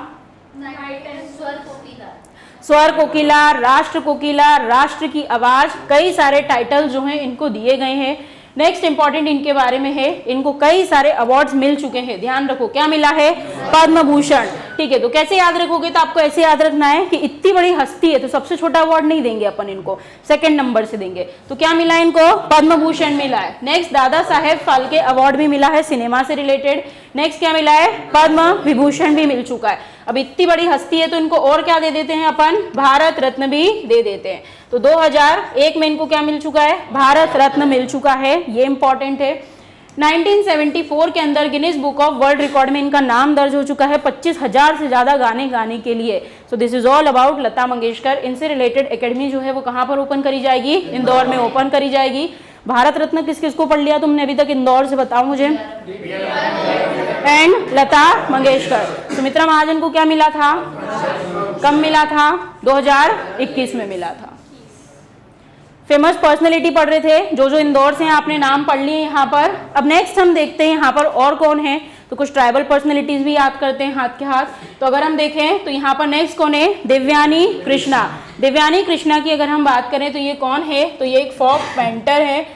स्वर कोकिला, राष्ट्र कोकिला, राष्ट्र की आवाज, कई सारे टाइटल जो हैं इनको दिए गए हैं। नेक्स्ट इंपॉर्टेंट इनके बारे में है, इनको कई सारे अवार्ड्स मिल चुके हैं। ध्यान रखो क्या मिला है? पद्म भूषण। ठीक है, तो कैसे याद रखोगे? तो आपको ऐसे याद रखना है कि इतनी बड़ी हस्ती है तो सबसे छोटा अवार्ड नहीं देंगे अपन इनको, सेकंड नंबर से देंगे। तो क्या मिला इनको? पद्म भूषण मिला है। नेक्स्ट दादा साहेब फाल्के अवार्ड भी मिला है सिनेमा से रिलेटेड। नेक्स्ट क्या मिला है? पद्म विभूषण भी मिल चुका है। अब इतनी बड़ी हस्ती है तो इनको और क्या दे देते हैं अपन? भारत रत्न भी दे देते हैं। तो 2001 में इनको क्या मिल चुका है? भारत रत्न मिल चुका है, ये इंपॉर्टेंट है। 1974 के अंदर Guinness book of world record में इनका नाम दर्ज हो चुका है 25,000 से ज्यादा गाने गाने के लिए। So this is all about Lata Mangeshkar. इनसे रिलेटेड एकेडमी जो है वो कहाँ पर ओपन करी जाएगी? इंदौर में ओपन करी जाएगी। भारत रत्न किस किस को पढ़ लिया तुमने अभी तक इंदौर से, बताओ मुझे? एंड लता मंगेशकर। सुमित्रा महाजन को क्या मिला था? कब मिला था? 2021 में मिला था। फेमस पर्सनालिटी पढ़ रहे थे, जो जो इंदौर से हैं आपने नाम पढ़ लिए यहाँ पर। अब नेक्स्ट हम देखते हैं यहाँ पर और कौन है, तो कुछ ट्राइबल पर्सनालिटीज भी याद करते हैं हाथ के हाथ। तो अगर हम देखें तो यहाँ पर नेक्स्ट कौन है? देवयानी कृष्णा। देवयानी कृष्णा की अगर हम बात करें तो ये कौन है? तो ये एक फोक पेंटर है,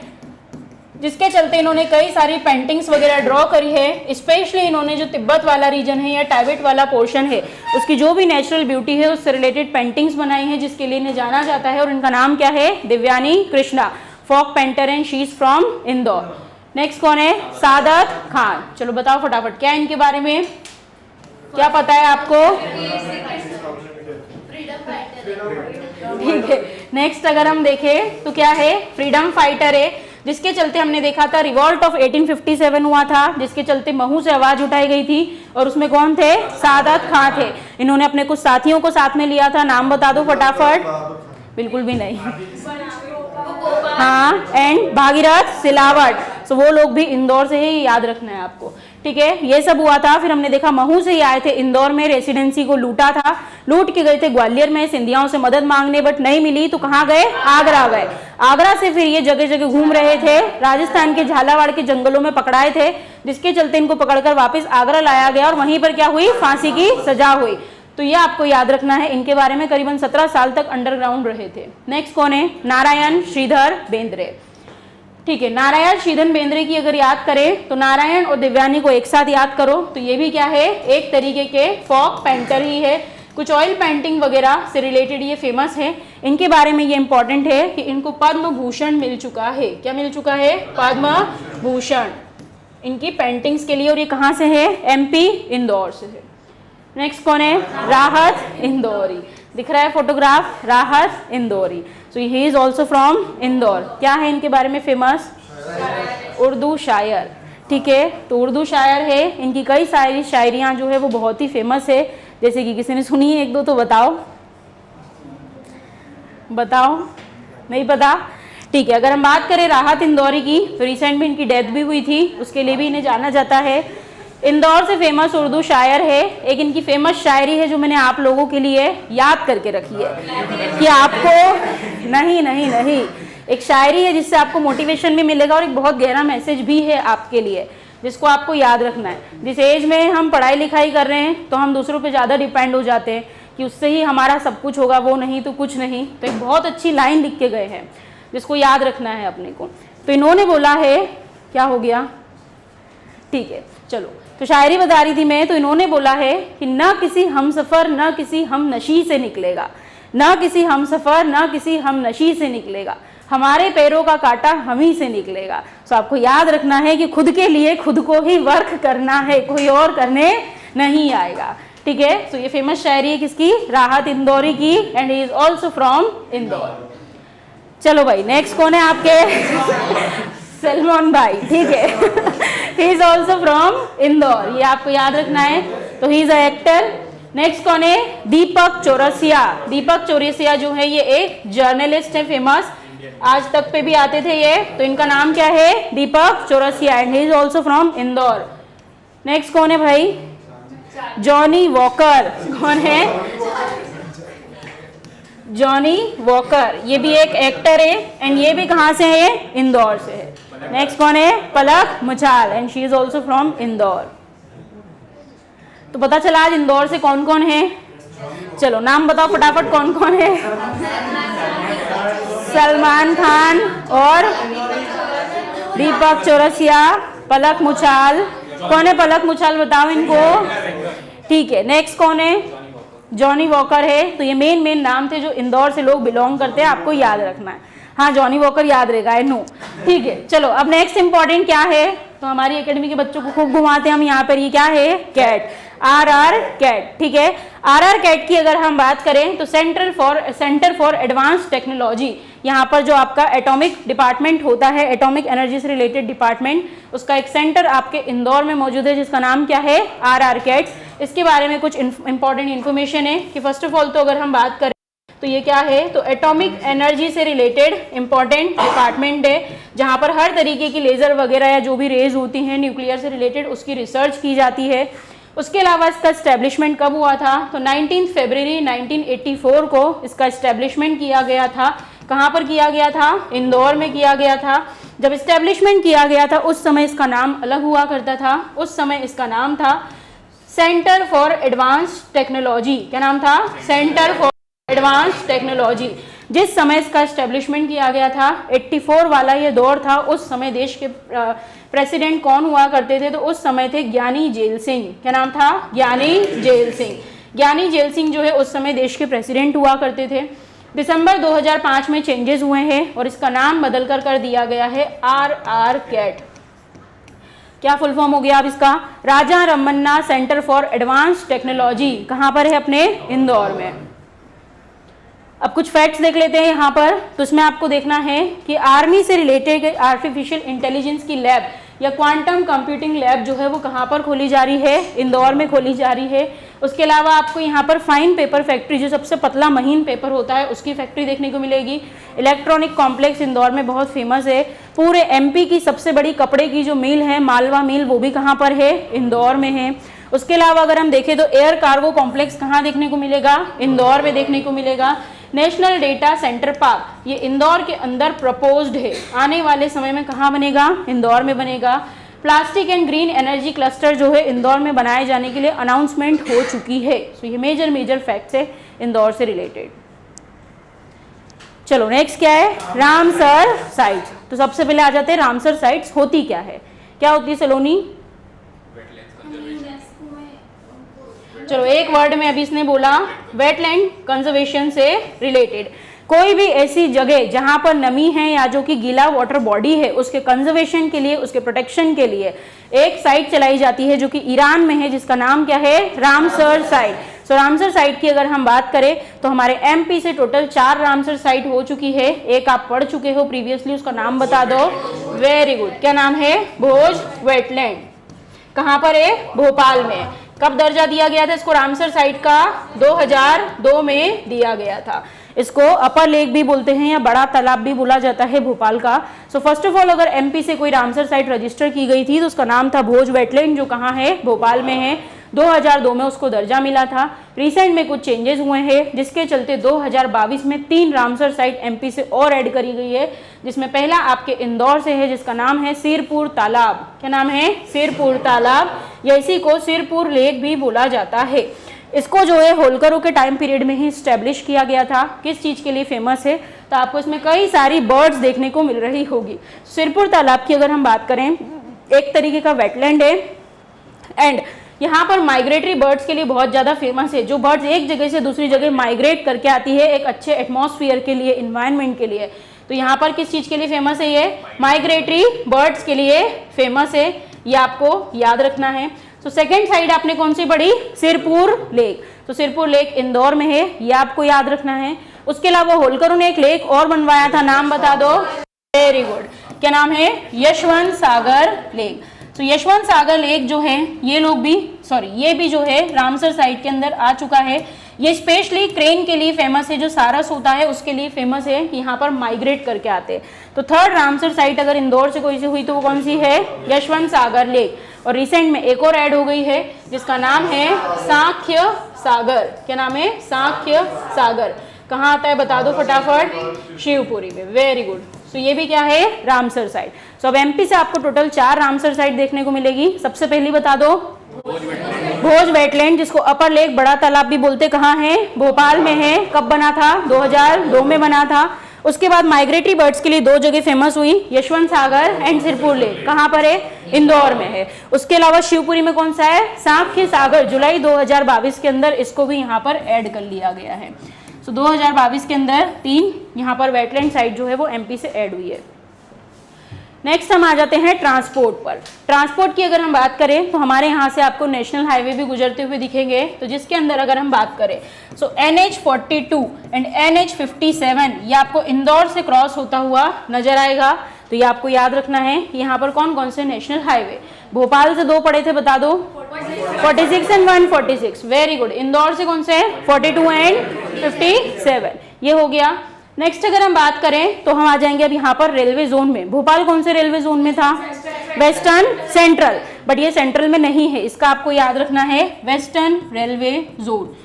जिसके चलते इन्होंने कई सारी पेंटिंग्स वगैरह ड्रॉ करी है। स्पेशली इन्होंने जो तिब्बत वाला रीजन है या टाइबेट वाला पोर्शन है उसकी जो भी नेचुरल ब्यूटी है उससे रिलेटेड पेंटिंग्स बनाई हैं, जिसके लिए इन्हें जाना जाता है। और इनका नाम क्या है? Devyani Krishna, folk painter and she is from Indore. Next कौन है? सादत खान। चलो बताओ फटाफट क्या इनके बारे में क्या पता है आपको? ठीक है, नेक्स्ट अगर हम देखें तो क्या है? फ्रीडम फाइटर है, जिसके चलते हमने देखा था रिवॉल्ट ऑफ 1857 हुआ था, जिसके चलते महू से आवाज उठाई गई थी। और उसमें कौन थे? सादत खां थे। इन्होंने अपने कुछ साथियों को साथ में लिया था, नाम बता दो फटाफट। बिल्कुल भी नहीं। हाँ, एंड भागीरथ सिलावट। सो वो लोग भी इंदौर से ही, याद रखना है आपको। ठीक है, ये सब हुआ था। फिर हमने देखा महू से ही आए थे, इंदौर में रेसिडेंसी को लूटा था, लूट के गए थे ग्वालियर में सिंधियाओं से मदद मांगने, बट नहीं मिली तो कहाँ गए? आगरा गए। आगरा से फिर ये जगह जगह घूम रहे थे, राजस्थान के झालावाड़ के जंगलों में पकड़ाए थे, जिसके चलते इनको पकड़कर वापस आगरा लाया गया और वहीं पर क्या हुई? फांसी की सजा हुई। तो ये आपको याद रखना है। इनके बारे में करीबन 17 साल तक अंडरग्राउंड रहे थे। नेक्स्ट कौन है? नारायण श्रीधर बेंद्रे। ठीक है, नारायण श्रीधर बेंद्रे की अगर याद करें तो नारायण और दिव्यानी को एक साथ याद करो तो ये भी क्या है? एक तरीके के फोक पेंटर ही है। कुछ ऑयल पेंटिंग वगैरह से रिलेटेड ये फेमस है। इनके बारे में ये इंपॉर्टेंट है कि इनको पद्म भूषण मिल चुका है। क्या मिल चुका है? पद्म भूषण इनकी पेंटिंग्स के लिए। और ये कहाँ से है? एमपी इंदौर से है। नेक्स्ट कौन है? राहत इंदौरी। दिख रहा है photograph? Rahat Indori. So he is also from Indore. क्या है इनके बारे में फेमस? उर्दू शायर। ठीक है, तो उर्दू शायर है। इनकी कई सारी शायरियाँ जो है वो बहुत ही फेमस है। जैसे कि किसी ने सुनी है एक दो तो बताओ? बताओ, नहीं पता? ठीक है, अगर हम बात करें राहत इंदौरी की तो रिसेंट में इनकी डेथ भी हुई थी, उसके लिए भी इन्हें जाना जाता है। इंदौर से फेमस उर्दू शायर है। एक इनकी फेमस शायरी है जो मैंने आप लोगों के लिए याद करके रखी है कि आपको नहीं एक शायरी है जिससे आपको मोटिवेशन भी मिलेगा और एक बहुत गहरा मैसेज भी है आपके लिए, जिसको आपको याद रखना है। जिस एज में हम पढ़ाई लिखाई कर रहे हैं तो हम दूसरों पे ज़्यादा डिपेंड हो जाते हैं कि उससे ही हमारा सब कुछ होगा, वो नहीं तो कुछ नहीं। तो एक बहुत अच्छी लाइन लिख के गए हैं जिसको याद रखना है अपने को। तो इन्होंने बोला है, क्या हो गया? ठीक है, चलो तो शायरी बता रही थी मैं। तो इन्होंने बोला है कि न किसी हम सफ़र न किसी हम नशी से निकलेगा, न किसी हम सफ़र न किसी हम नशी से निकलेगा, हमारे पैरों का कांटा हम ही से निकलेगा। तो आपको याद रखना है कि खुद के लिए खुद को ही वर्क करना है, कोई और करने नहीं आएगा। ठीक है, तो ये फेमस शायरी है किसकी? राहत इंदौरी की, and he is also from Indore. चलो भाई, नेक्स्ट कौन है आपके? सलमान भाई। ठीक है, ही इज ऑल्सो फ्रॉम इंदौर, ये आपको याद रखना है। तो he is a actor. Next कौन है? दीपक चौरसिया। दीपक चौरसिया जो है ये एक जर्नलिस्ट है फेमस। आज तक पे भी आते थे ये। तो इनका नाम क्या है? Deepak Chaurasia, and he is also from Indore. Next कौन है भाई? Johnny Walker. कौन है? जॉनी वॉकर, ये भी एक एक्टर है एंड ये भी कहाँ से है? इंदौर से है। नेक्स्ट कौन है? Palak Muchhal, and she is also from Indore. तो पता चला आज इंदौर से कौन कौन है। चलो नाम बताओ फटाफट, कौन कौन है? सलमान खान और दीपक चौरसिया, पलक मुछाल। कौन है पलक मुछाल? बताओ इनको। ठीक है, नेक्स्ट कौन है? जॉनी वॉकर है। तो ये मेन नाम थे जो इंदौर से लोग बिलोंग करते हैं, आपको याद रखना है। हाँ, जॉनी वॉकर याद रहेगा, आई नो। ठीक है, चलो अब नेक्स्ट इंपॉर्टेंट क्या है? तो हमारी एकेडमी के बच्चों को खूब घुमाते हैं हम यहाँ पर। ये क्या है? Cat, RR cat. ठीक है, RR कैट की अगर हम बात करें तो सेंटर फॉर एडवांस टेक्नोलॉजी, यहाँ पर जो आपका एटॉमिक डिपार्टमेंट होता है, एटॉमिक एनर्जी से रिलेटेड डिपार्टमेंट, उसका एक सेंटर आपके इंदौर में मौजूद है जिसका नाम क्या है? RR cat. इसके बारे में कुछ इंपॉर्टेंट इन्फॉर्मेशन है कि फर्स्ट ऑफ ऑल तो अगर हम बात करें तो ये क्या है? तो एटॉमिक एनर्जी से रिलेटेड इंपॉर्टेंट डिपार्टमेंट है जहाँ पर हर तरीके की लेजर वगैरह या जो भी रेज होती हैं न्यूक्लियर से रिलेटेड उसकी रिसर्च की जाती है। उसके अलावा इसका इस्टेब्लिशमेंट कब हुआ था? तो 19 फरवरी 1984 को इसका इस्टेब्लिशमेंट किया गया था। कहाँ पर किया गया था? इंदौर में किया गया था। जब इस्टेब्लिशमेंट किया गया था उस समय इसका नाम अलग हुआ करता था। उस समय इसका नाम था सेंटर फॉर एडवांस टेक्नोलॉजी। क्या नाम था? Centre for advance technology. जिस समय इसका एस्टेब्लिशमेंट किया गया था 84 वाला ये दौर था, उस समय देश के प्रेसिडेंट कौन हुआ करते थे? तो उस समय थे ज्ञानी जेल सिंह। क्या नाम था? ज्ञानी जेल सिंह। ज्ञानी जेल सिंह जो है उस समय देश के प्रेसिडेंट हुआ करते थे। दिसंबर 2005 में चेंजेस हुए हैं और इसका नाम बदल कर दिया गया है RR कैट। क्या फुल फॉर्म हो गया अब इसका? Raja Ramanna centre for advance technology. कहाँ पर है? अपने इंदौर में। अब कुछ फैक्ट्स देख लेते हैं यहाँ पर। तो इसमें आपको देखना है कि आर्मी से रिलेटेड आर्टिफिशियल इंटेलिजेंस की लैब या क्वांटम कंप्यूटिंग लैब जो है वो कहाँ पर खोली जा रही है? इंदौर में खोली जा रही है। उसके अलावा आपको यहाँ पर फाइन पेपर फैक्ट्री, जो सबसे पतला महीन पेपर होता है, उसकी फैक्ट्री देखने को मिलेगी। इलेक्ट्रॉनिक कॉम्प्लेक्स इंदौर में बहुत फेमस है। पूरे MP की सबसे बड़ी कपड़े की जो मिल है, मालवा मिल, वो भी कहाँ पर है? इंदौर में है। उसके अलावा अगर हम देखें तो एयर कार्गो कॉम्प्लेक्स कहाँ देखने को मिलेगा? इंदौर में देखने को मिलेगा। नेशनल डेटा सेंटर पार्क ये इंदौर के अंदर प्रपोज्ड है, आने वाले समय में कहाँ बनेगा? इंदौर में बनेगा। Plastic and green energy cluster जो है इंदौर में बनाए जाने के लिए अनाउंसमेंट हो चुकी है। सो ये मेजर फैक्ट्स है इंदौर से रिलेटेड। चलो नेक्स्ट क्या है? Ramsar site. तो सबसे पहले आ जाते हैं रामसर साइट्स होती क्या है? क्या होती है सलोनी? चलो एक वर्ड में अभी इसने बोला, वेटलैंड कंजर्वेशन से रिलेटेड। कोई भी ऐसी जगह जहां पर नमी है या जो कि गीला वाटर बॉडी है, उसके कंजर्वेशन के लिए, उसके प्रोटेक्शन के लिए एक साइट चलाई जाती है जो कि ईरान में है, जिसका नाम क्या है? Ramsar site. So Ramsar site की अगर हम बात करें तो हमारे MP से टोटल 4 रामसर साइट हो चुकी है। एक आप पढ़ चुके हो प्रीवियसली, उसका नाम बता दो। Very good. क्या नाम है? भोज वेटलैंड। कहाँ पर है? भोपाल में। कब दर्जा दिया गया था इसको रामसर साइट का? 2002 में दिया गया था। इसको अपर लेक भी बोलते हैं या बड़ा तालाब भी बोला जाता है भोपाल का। सो फर्स्ट ऑफ ऑल अगर MP से कोई रामसर साइट रजिस्टर की गई थी तो उसका नाम था भोज वेटलैंड, जो कहाँ है? भोपाल में है। 2002 में उसको दर्जा मिला था। रिसेंट में कुछ चेंजेस हुए हैं जिसके चलते 2022 में 3 रामसर साइट MP से और ऐड करी गई है, जिसमें पहला आपके इंदौर से है जिसका नाम है सिरपुर तालाब। क्या नाम है? सिरपुर तालाब, या इसी को सिरपुर लेक भी बोला जाता है। इसको जो है होलकरों के टाइम पीरियड में ही स्टैब्लिश किया गया था। किस चीज़ के लिए फेमस है? तो आपको इसमें कई सारी बर्ड्स देखने को मिल रही होगी। सिरपुर तालाब की अगर हम बात करें, एक तरीके का वेटलैंड है एंड यहाँ पर माइग्रेटरी बर्ड्स के लिए बहुत ज़्यादा फेमस है। जो बर्ड्स एक जगह से दूसरी जगह माइग्रेट करके आती है एक अच्छे एटमॉस्फेयर के लिए, इन्वायरमेंट के लिए, तो यहाँ पर किस चीज़ के लिए फेमस है? ये माइग्रेटरी बर्ड्स के लिए फेमस है। ये आपको याद रखना है। तो सेकेंड साइड आपने कौन सी पढ़ी? सिरपुर लेक। तो सिरपुर लेक इंदौर में है, ये आपको याद रखना है। उसके अलावा होलकरों ने एक लेक और बनवाया था, नाम बता दो। Very good. क्या नाम है? यशवंत सागर लेक। तो यशवंत सागर लेक जो है ये भी जो है रामसर साइट के अंदर आ चुका है। ये स्पेशली क्रेन के लिए फेमस है, जो सारस होता है उसके लिए फेमस है, यहाँ पर माइग्रेट करके आते हैं। तो थर्ड रामसर साइट अगर इंदौर से कोई सी हुई तो वो कौन सी है? यशवंत सागर लेक। और रिसेंट में एक और ऐड हो गई है जिसका नाम है सांख्य सागर। क्या नाम है? सांख्य सागर। कहाँ आता है बता दो फटाफट? शिवपुरी में। Very good. तो ये भी क्या है? Ramsar site. सो अब एमपी से आपको टोटल 4 रामसर साइट देखने को मिलेगी। सबसे पहली बता दो भोज वेटलैंड, जिसको अपर लेक बड़ा तालाब भी बोलते, कहाँ है? भोपाल में है। कब बना था? 2002 में बना था। उसके बाद माइग्रेटरी बर्ड्स के लिए 2 जगह फेमस हुई, यशवंत सागर एंड सिरपुर लेक। कहाँ पर है? इंदौर में है। उसके अलावा शिवपुरी में कौन सा है? सांख्य सागर। जुलाई 2022 के अंदर इसको भी यहाँ पर ऐड कर लिया गया है। सो 2022 के अंदर 3 यहाँ पर वेटलैंड साइट जो है वो एमपी से ऐड हुई है। नेक्स्ट हम आ जाते हैं ट्रांसपोर्ट पर। ट्रांसपोर्ट की अगर हम बात करें तो हमारे यहाँ से आपको नेशनल हाईवे भी गुजरते हुए दिखेंगे। तो जिसके अंदर अगर हम बात करें सो NH42 एंड NH57 ये आपको इंदौर से क्रॉस होता हुआ नजर आएगा। तो ये आपको याद रखना है यहाँ पर कौन कौन से नेशनल हाईवे। भोपाल से 2 पढ़े थे, बता दो। 46 एंड 146। Very good. इंदौर से कौन से? 42 एंड 57। ये हो गया। नेक्स्ट अगर हम बात करें तो हम आ जाएंगे अब यहाँ पर रेलवे जोन में। भोपाल कौन से रेलवे जोन में था? वेस्टर्न सेंट्रल, बट ये सेंट्रल में नहीं है, इसका आपको याद रखना है वेस्टर्न रेलवे जोन।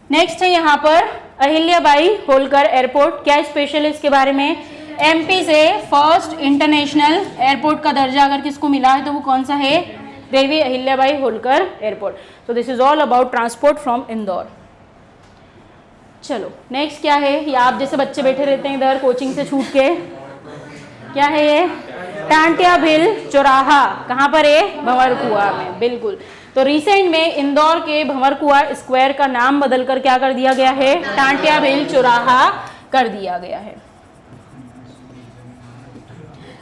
नेक्स्ट है यहाँ पर अहिल्याबाई होलकर एयरपोर्ट। क्या स्पेशल है इसके बारे में? एमपी से फर्स्ट इंटरनेशनल एयरपोर्ट का दर्जा अगर किसको मिला है तो वो कौन सा है? Devi Ahilyabai Holkar airport. So this is all about transport from Indore. चलो नेक्स्ट क्या है? ये आप जैसे बच्चे बैठे रहते हैं इधर कोचिंग से छूट के, क्या है ये? टांटिया भील चौराहा। कहाँ पर है? भंवरकुआ में। बिल्कुल। तो रिसेंट में इंदौर के भंवरकुआ स्क्वायर का नाम बदलकर क्या कर दिया गया है? टांटिया भील चौराहा कर दिया गया है।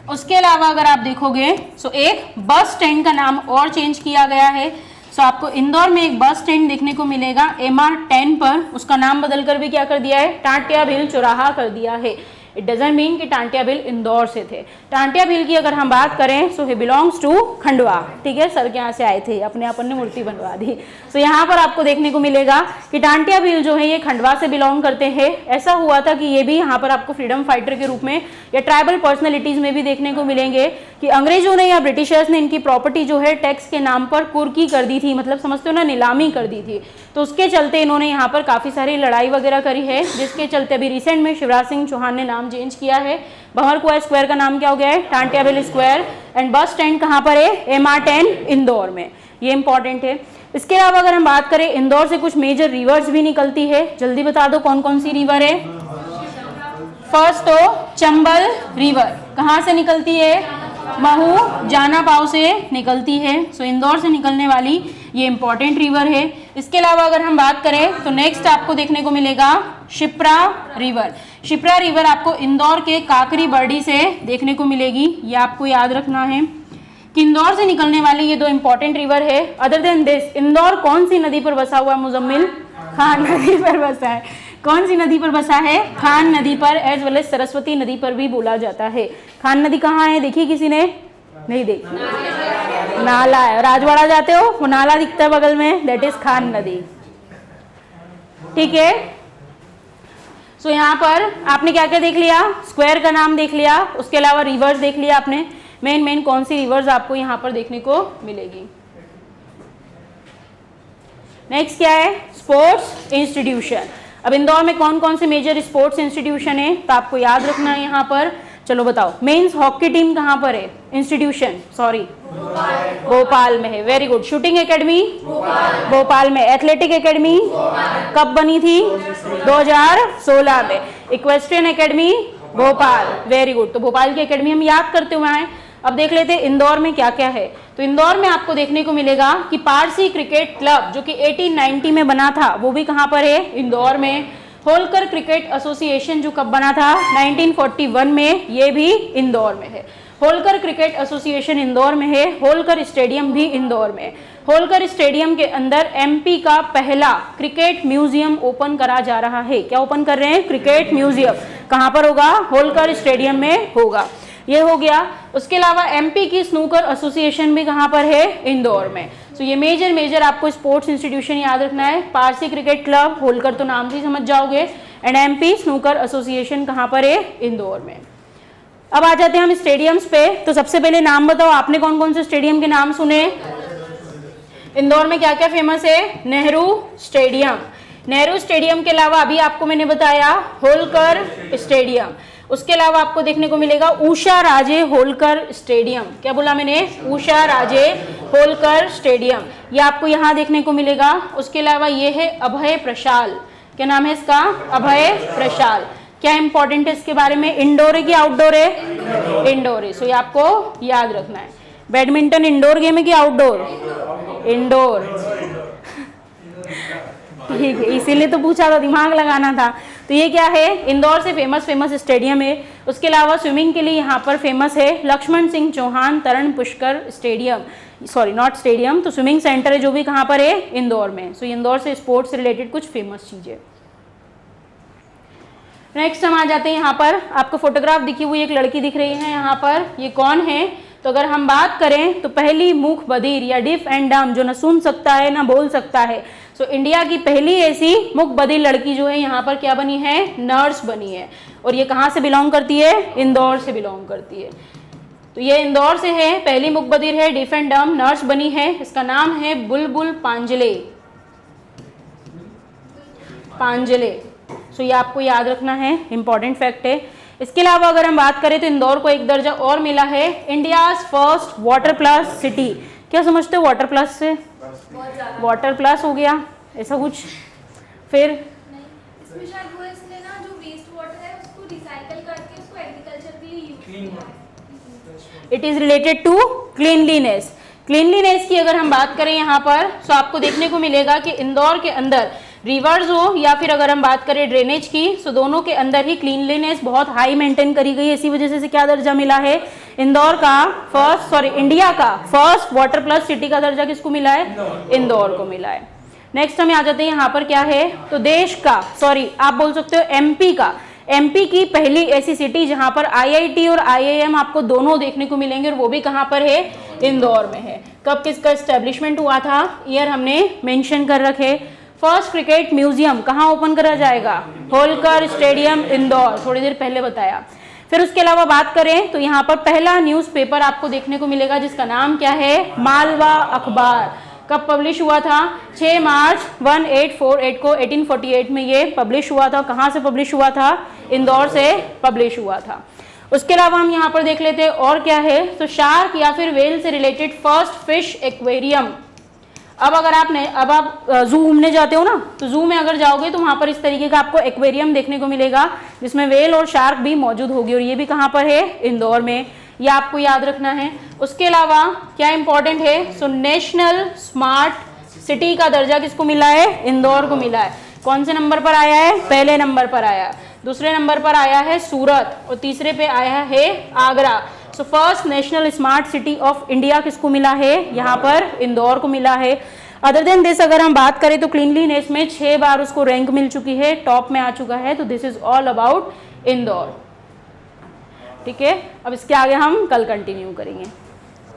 उसके अलावा अगर आप देखोगे तो एक बस स्टैंड का नाम और चेंज किया गया है। सो आपको इंदौर में एक बस स्टैंड देखने को मिलेगा MR10 पर, उसका नाम बदलकर भी क्या कर दिया है? टांटिया भील चौराहा कर दिया है। इट डजंट मीन कि टांटिया भील इंदौर से थे। टांटिया भील की अगर हम बात करें सो ही बिलोंग्स टू खंडवा। ठीक है, सर के यहाँ से आए थे, अपने अपन ने मूर्ति बनवा दी। सो यहाँ पर आपको देखने को मिलेगा कि टांटिया भील जो है ये खंडवा से बिलोंग करते हैं। ऐसा हुआ था कि ये भी यहाँ पर आपको फ्रीडम फाइटर के रूप में या ट्राइबल पर्सनैलिटीज में भी देखने को मिलेंगे कि अंग्रेजों ने या ब्रिटिशर्स ने इनकी प्रॉपर्टी जो है टैक्स के नाम पर कुर्की कर दी थी, मतलब समझते हो ना, नीलामी कर दी थी। तो उसके चलते इन्होंने यहाँ पर काफ़ी सारी लड़ाई वगैरह करी है, जिसके चलते अभी रिसेंट में शिवराज सिंह चौहान ने नाम चेंज किया है। भंवरकुआ स्क्वायर का नाम क्या हो गया है? Tantia Bhil square. And bus stand कहाँ पर है? MR10 इंदौर में। ये इंपॉर्टेंट है। इसके अलावा अगर हम बात करें इंदौर से कुछ मेजर रिवर्स भी निकलती है, जल्दी बता दो कौन कौन सी रिवर है? फर्स्ट तो चंबल रिवर। कहाँ से निकलती है? महू जानापाव से निकलती है। सो इंदौर से निकलने वाली ये इंपॉर्टेंट रिवर है। इसके अलावा अगर हम बात करें तो नेक्स्ट आपको देखने को मिलेगा शिप्रा रिवर। शिप्रा रिवर आपको इंदौर के काकरी बर्डी से देखने को मिलेगी। ये आपको याद रखना है कि इंदौर से निकलने वाली ये 2 इंपॉर्टेंट रिवर है। अदर देन दिस इंदौर कौन सी नदी पर बसा हुआ है? मुजम्मिल? खान नदी पर बसा है। कौन सी नदी पर बसा है? खान नदी पर। एज वेल एज सरस्वती नदी पर भी बोला जाता है। खान नदी कहाँ है? देखी किसी ने? नहीं देखी। नाला है। राजवाड़ा जाते हो, वो नाला दिखता है बगल में, दैट इज खान नदी। ठीक है। सो यहाँ पर आपने क्या क्या देख लिया? स्क्वायर का नाम देख लिया, उसके अलावा रिवर्स देख लिया आपने। मेन कौन सी रिवर्स आपको यहाँ पर देखने को मिलेगी? नेक्स्ट क्या है? Sports institution. अब इंदौर में कौन कौन से मेजर स्पोर्ट्स इंस्टीट्यूशन है तो आपको याद रखना है यहाँ पर। चलो बताओ, मेंस हॉकी टीम कहाँ पर है? इंस्टीट्यूशन, सॉरी, भोपाल में है। Very good. Shooting academy Bhopal में। एथलेटिक एकेडमी कब बनी थी? 2016 में। Equestrian academy Bhopal. Very good. तो भोपाल की एकेडमी हम याद करते हुए आए। अब देख लेते हैं इंदौर में क्या क्या है। तो इंदौर में आपको देखने को मिलेगा कि पारसी क्रिकेट क्लब जो कि 1890 में बना था वो भी कहाँ पर है? इंदौर में। होलकर क्रिकेट एसोसिएशन जो कब बना था? 1941 में, ये भी इंदौर में है। होलकर क्रिकेट एसोसिएशन इंदौर में है। होलकर स्टेडियम भी इंदौर में। होलकर स्टेडियम के अंदर एमपी का पहला क्रिकेट म्यूजियम ओपन करा जा रहा है। क्या ओपन कर रहे हैं? Cricket museum. कहाँ पर होगा? होलकर स्टेडियम में होगा। ये हो गया। उसके अलावा एमपी की स्नूकर एसोसिएशन भी कहाँ पर है? इंदौर में। तो ये मेजर आपको स्पोर्ट्स इंस्टीट्यूशन याद रखना है। पारसी क्रिकेट क्लब, होलकर तो नाम से ही समझ जाओगे, एंड एमपी स्नूकर एसोसिएशन कहाँ पर है? इंदौर में। अब आ जाते हैं हम स्टेडियम्स पे। तो सबसे पहले नाम बताओ, आपने कौन कौन से स्टेडियम के नाम सुने? इंदौर में क्या क्या फेमस है? नेहरू स्टेडियम। नेहरू स्टेडियम के अलावा अभी आपको मैंने बताया होलकर स्टेडियम। उसके अलावा आपको देखने को मिलेगा उषा राजे होलकर स्टेडियम। क्या बोला मैंने? उषा राजे होलकर स्टेडियम, ये आपको यहाँ देखने को मिलेगा। उसके अलावा ये है अभय प्रशाल। क्या नाम है इसका? अभय प्रशाल। क्या इंपॉर्टेंट है इसके बारे में? इंडोर है कि आउटडोर है? इंडोर है। सो ये आपको याद रखना है। बैडमिंटन इंडोर गेम है कि आउटडोर? इंडोर। ठीक है, इसीलिए तो पूछा था, दिमाग लगाना था। तो ये क्या है? इंदौर से फेमस स्टेडियम है। उसके अलावा स्विमिंग के लिए यहाँ पर फेमस है Laxman Singh Chauhan Taran Pushkar stadium, sorry not stadium, तो स्विमिंग सेंटर है जो भी कहाँ पर है? इंदौर में। सो इंदौर से स्पोर्ट्स से रिलेटेड कुछ फेमस चीजें। नेक्स्ट हम आ जाते हैं यहाँ पर, आपको फोटोग्राफ दिखी हुई एक लड़की दिख रही है यहाँ पर, ये कौन है? तो अगर हम बात करें तो पहली मूक बधिर या डिफ एंड डम जो न सुन सकता है ना बोल सकता है, सो इंडिया की पहली ऐसी मूक बधिर लड़की जो है यहाँ पर क्या बनी है? नर्स बनी है। और ये कहाँ से बिलोंग करती है? इंदौर से बिलोंग करती है। तो ये इंदौर से है, पहली मूक बधिर है, डिफ एंड डम नर्स बनी है। इसका नाम है बुलबुल पांजले। पांजले। सो ये आपको याद रखना है, इंपॉर्टेंट फैक्ट है। इसके अलावा अगर हम बात करें तो इंदौर को एक दर्जा और मिला है India's first water plus city. क्या समझते हो वाटर प्लस से? वाटर प्लस हो गया ऐसा कुछ? फिर इसमें शायद वो इसलिए ना जो वेस्ट वाटर है उसको रिसाइकल करके उसको एग्रीकल्चर के लिए यूज किया है। It is related to cleanliness. Cleanliness की अगर हम बात करें यहाँ पर, तो आपको देखने को मिलेगा कि इंदौर के अंदर रिवर्स हो या फिर अगर हम बात करें ड्रेनेज की, तो दोनों के अंदर ही क्लीनलीनेस बहुत हाई मेंटेन करी गई है। इसी वजह से क्या दर्जा मिला है? इंदौर का फर्स्ट, सॉरी इंडिया का फर्स्ट वाटर प्लस सिटी का दर्जा किसको मिला है? इंदौर को मिला है। नेक्स्ट हमें आ जाते हैं यहाँ पर क्या है? तो देश का, सॉरी आप बोल सकते हो एमपी का, एमपी की पहली ऐसी सिटी जहां पर आईआईटी और आईआईएम आपको दोनों देखने को मिलेंगे, और वो भी कहां पर है? इंदौर में है। कब किसका एस्टेब्लिशमेंट हुआ था? ईयर हमने मेंशन कर रखे। फर्स्ट क्रिकेट म्यूजियम कहां ओपन करा जाएगा? होलकर स्टेडियम इंदौर, थोड़ी देर पहले बताया। फिर उसके अलावा बात करें तो यहाँ पर पहला न्यूज़पेपर आपको देखने को मिलेगा जिसका नाम क्या है? मालवा अखबार। कब पब्लिश हुआ था? 6 मार्च 1848 को 1848 में ये पब्लिश हुआ था। कहाँ से पब्लिश हुआ था? इंदौर से पब्लिश हुआ था। उसके अलावा हम यहाँ पर देख लेते हैं और क्या है, तो शार्क या फिर वेल से रिलेटेड फर्स्ट फिश एक्वेरियम। अब अगर आप जू घूमने जाते हो ना, तो जू में अगर जाओगे तो वहाँ पर इस तरीके का आपको एक्वेरियम देखने को मिलेगा जिसमें वेल और शार्क भी मौजूद होगी, और ये भी कहाँ पर है? इंदौर में। ये आपको याद रखना है। उसके अलावा क्या इंपॉर्टेंट है, सो नेशनल स्मार्ट सिटी का दर्जा किसको मिला है? इंदौर को मिला है। कौन से नंबर पर आया है? पहले नंबर पर आया। दूसरे नंबर पर आया है सूरत, और तीसरे पे आया है Agra. So first national smart city of India किसको मिला है? यहाँ पर इंदौर को मिला है। अदर देन दिस अगर हम बात करें तो क्लीनलीनेस में 6 बार उसको रैंक मिल चुकी है, टॉप में आ चुका है। तो this is all about Indore. ठीक है, अब इसके आगे हम कल कंटिन्यू करेंगे।